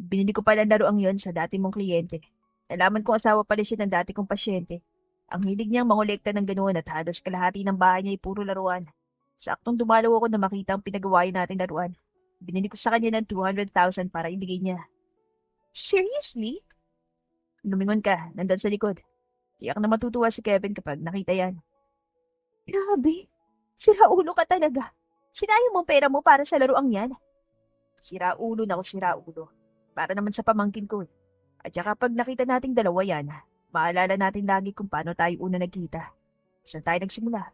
B: Binili ko pala ang laruang yon sa dati mong kliyente. Nalaman kong asawa pala siya ng dati kong pasyente. Ang hilig niyang mangolekta ng ganoon at halos kalahati ng bahay niya ay puro laruan. Saktong dumalaw ako na makita ang pinagawain natin laruan. Binili ko sa kanya ng 200,000 para ibigay niya. Seriously? Lumingon ka, nandun sa likod. Tiyak na matutuwa si Kevin kapag nakita yan. Grabe, siraulo ka talaga. Sinayang mo pera mo para sa laruang yan. Siraulo na ako siraulo. Para naman sa pamangkin ko. At saka pag nakita nating dalawa yan, maalala natin lagi kung paano tayo una nagkita. Saan tayo nagsimula?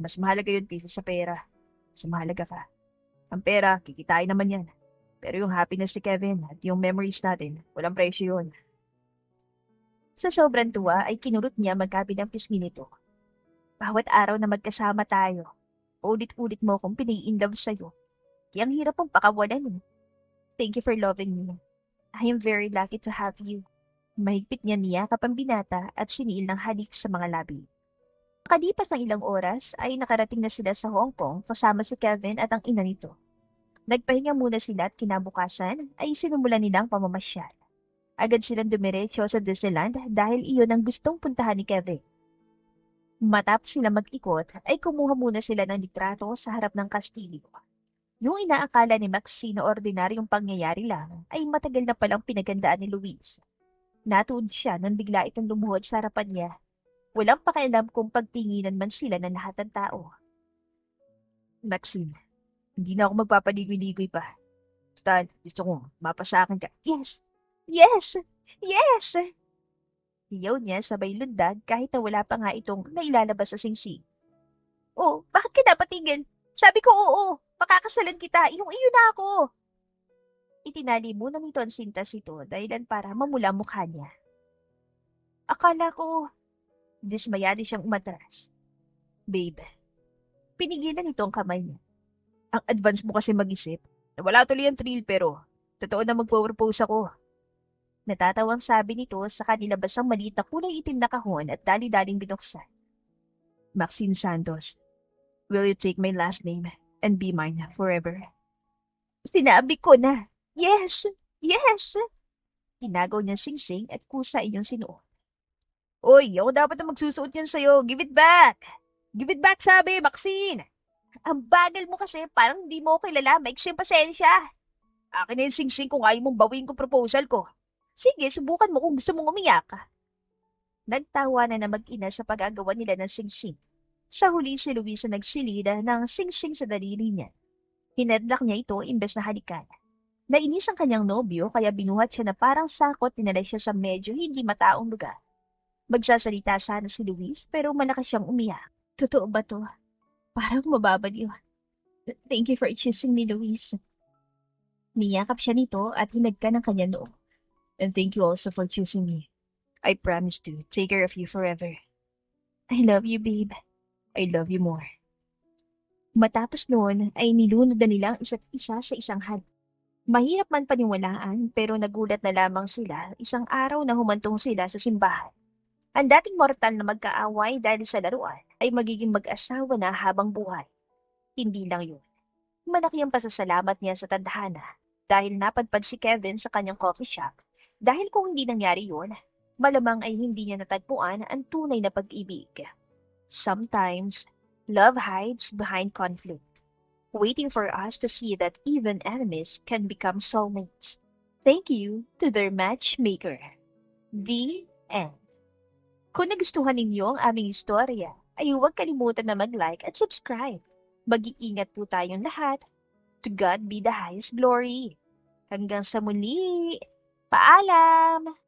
B: Mas mahalaga yun kaysa sa pera. Mas mahalaga ka. Ang pera, kikitain naman yan. Pero yung happiness ni Kevin at yung memories natin, walang presyo yun. Sa sobrang tuwa ay kinurot niya magkabilang pisngi nito. Bawat araw na magkasama tayo, ulit-ulit mo akong pini-inlove sa'yo. Kaya ang hirap mong pakawalan eh. Thank you for loving me. I am very lucky to have you. Mahigpit niya niyakap ang binata at siniil ng halik sa mga labi. Makalipas ng ilang oras ay nakarating na sila sa Hong Kong kasama si Kevin at ang ina nito. Nagpahinga muna sila at kinabukasan ay sinumulan nilang pamamasyal. Agad silang dumiretso sa Disneyland dahil iyon ang gustong puntahan ni Kevin. Matapos sila mag-ikot, ay kumuha muna sila ng litrato sa harap ng kastilyo. Yung inaakala ni Maxine na ordinaryong pangyayari lang, ay matagal na palang pinagandaan ni Luis. Natuod siya nang bigla itong lumuhod sa harapan niya. Walang pakialam kung pagtinginan man sila ng lahat ng tao. Maxine, hindi na ako magpapaligoy-ligoy pa. Total, gusto kong mapasakin ka. Yes! Yes! Yes! Hiyaw niya sabay lundag kahit na wala pa nga itong nailalabas sa singsing. Oh, bakit ka napatigil? Sabi ko oo, pakakasalan kita, iyong-iyo na ako. Itinali muna nito ang sintas ito dahilan para mamula mukha niya. Akala ko, dismayado siyang umatras. Babe, pinigilan nito ang kamay niya. Ang advance mo kasi mag-isip. Wala tuloy ang thrill pero totoo na magpo-propose ako. Natatawang sabi nito sa kanilabas ang maliit na kulay itim na kahon at dali-daling binuksan. Maxine Santos, will you take my last name and be mine forever? Sinabi ko na. Yes! Yes! Inagaw niya singsing at kusa iyong sinuot. Oy, ako dapat na magsusuot yan sa'yo. Give it back! Give it back sabi, Maxine! Ang bagal mo kasi parang hindi mo ako kilala. Maiksing pasensya. Akin na yung singsing kung ayaw mong bawiin ko proposal ko. Sige, subukan mo kung gusto mong umiyak ka. Nagtawanan na mag-ina sa pag-agawa nila ng singsing. Sa huli si Luisa nagsilida ng singsing sa daliri niya. Hinadlak niya ito imbes na halikan. Nainis ang kanyang nobyo kaya binuhat siya na parang sakot dinala siya sa medyo hindi mataong lugar. Magsasalita sana si Luis pero malakas siyang umiyak. Totoo ba to? Parang mababaliw. Thank you for choosing me, Luis. Niyakap siya nito at hinagka ng kanyang noo.
A: And thank you also for choosing me. I promise to take care of you forever. I love you, babe. I love you more.
C: Matapos noon ay nilunod na nila ang isa't isa sa isang hal. Mahirap man paniwalaan pero nagulat na lamang sila isang araw na humantong sila sa simbahan. Ang dating mortal na magkaaway dahil sa laruan ay magiging mag-asawa na habang buhay. Hindi lang yun. Malaki ang pasasalamat niya sa tadhana dahil napadpad si Kevin sa kanyang coffee shop. Dahil kung hindi nangyari yun, malamang ay hindi niya natagpuan ang tunay na pag-ibig. Sometimes, love hides behind conflict, waiting for us to see that even enemies can become soulmates. Thank you to their matchmaker. The end. Kung nagustuhan ninyo ang aming istorya, ay huwag kalimutan na mag-like at subscribe. Mag-iingat po tayong lahat. To God be the highest glory. Hanggang sa muli. Paalam!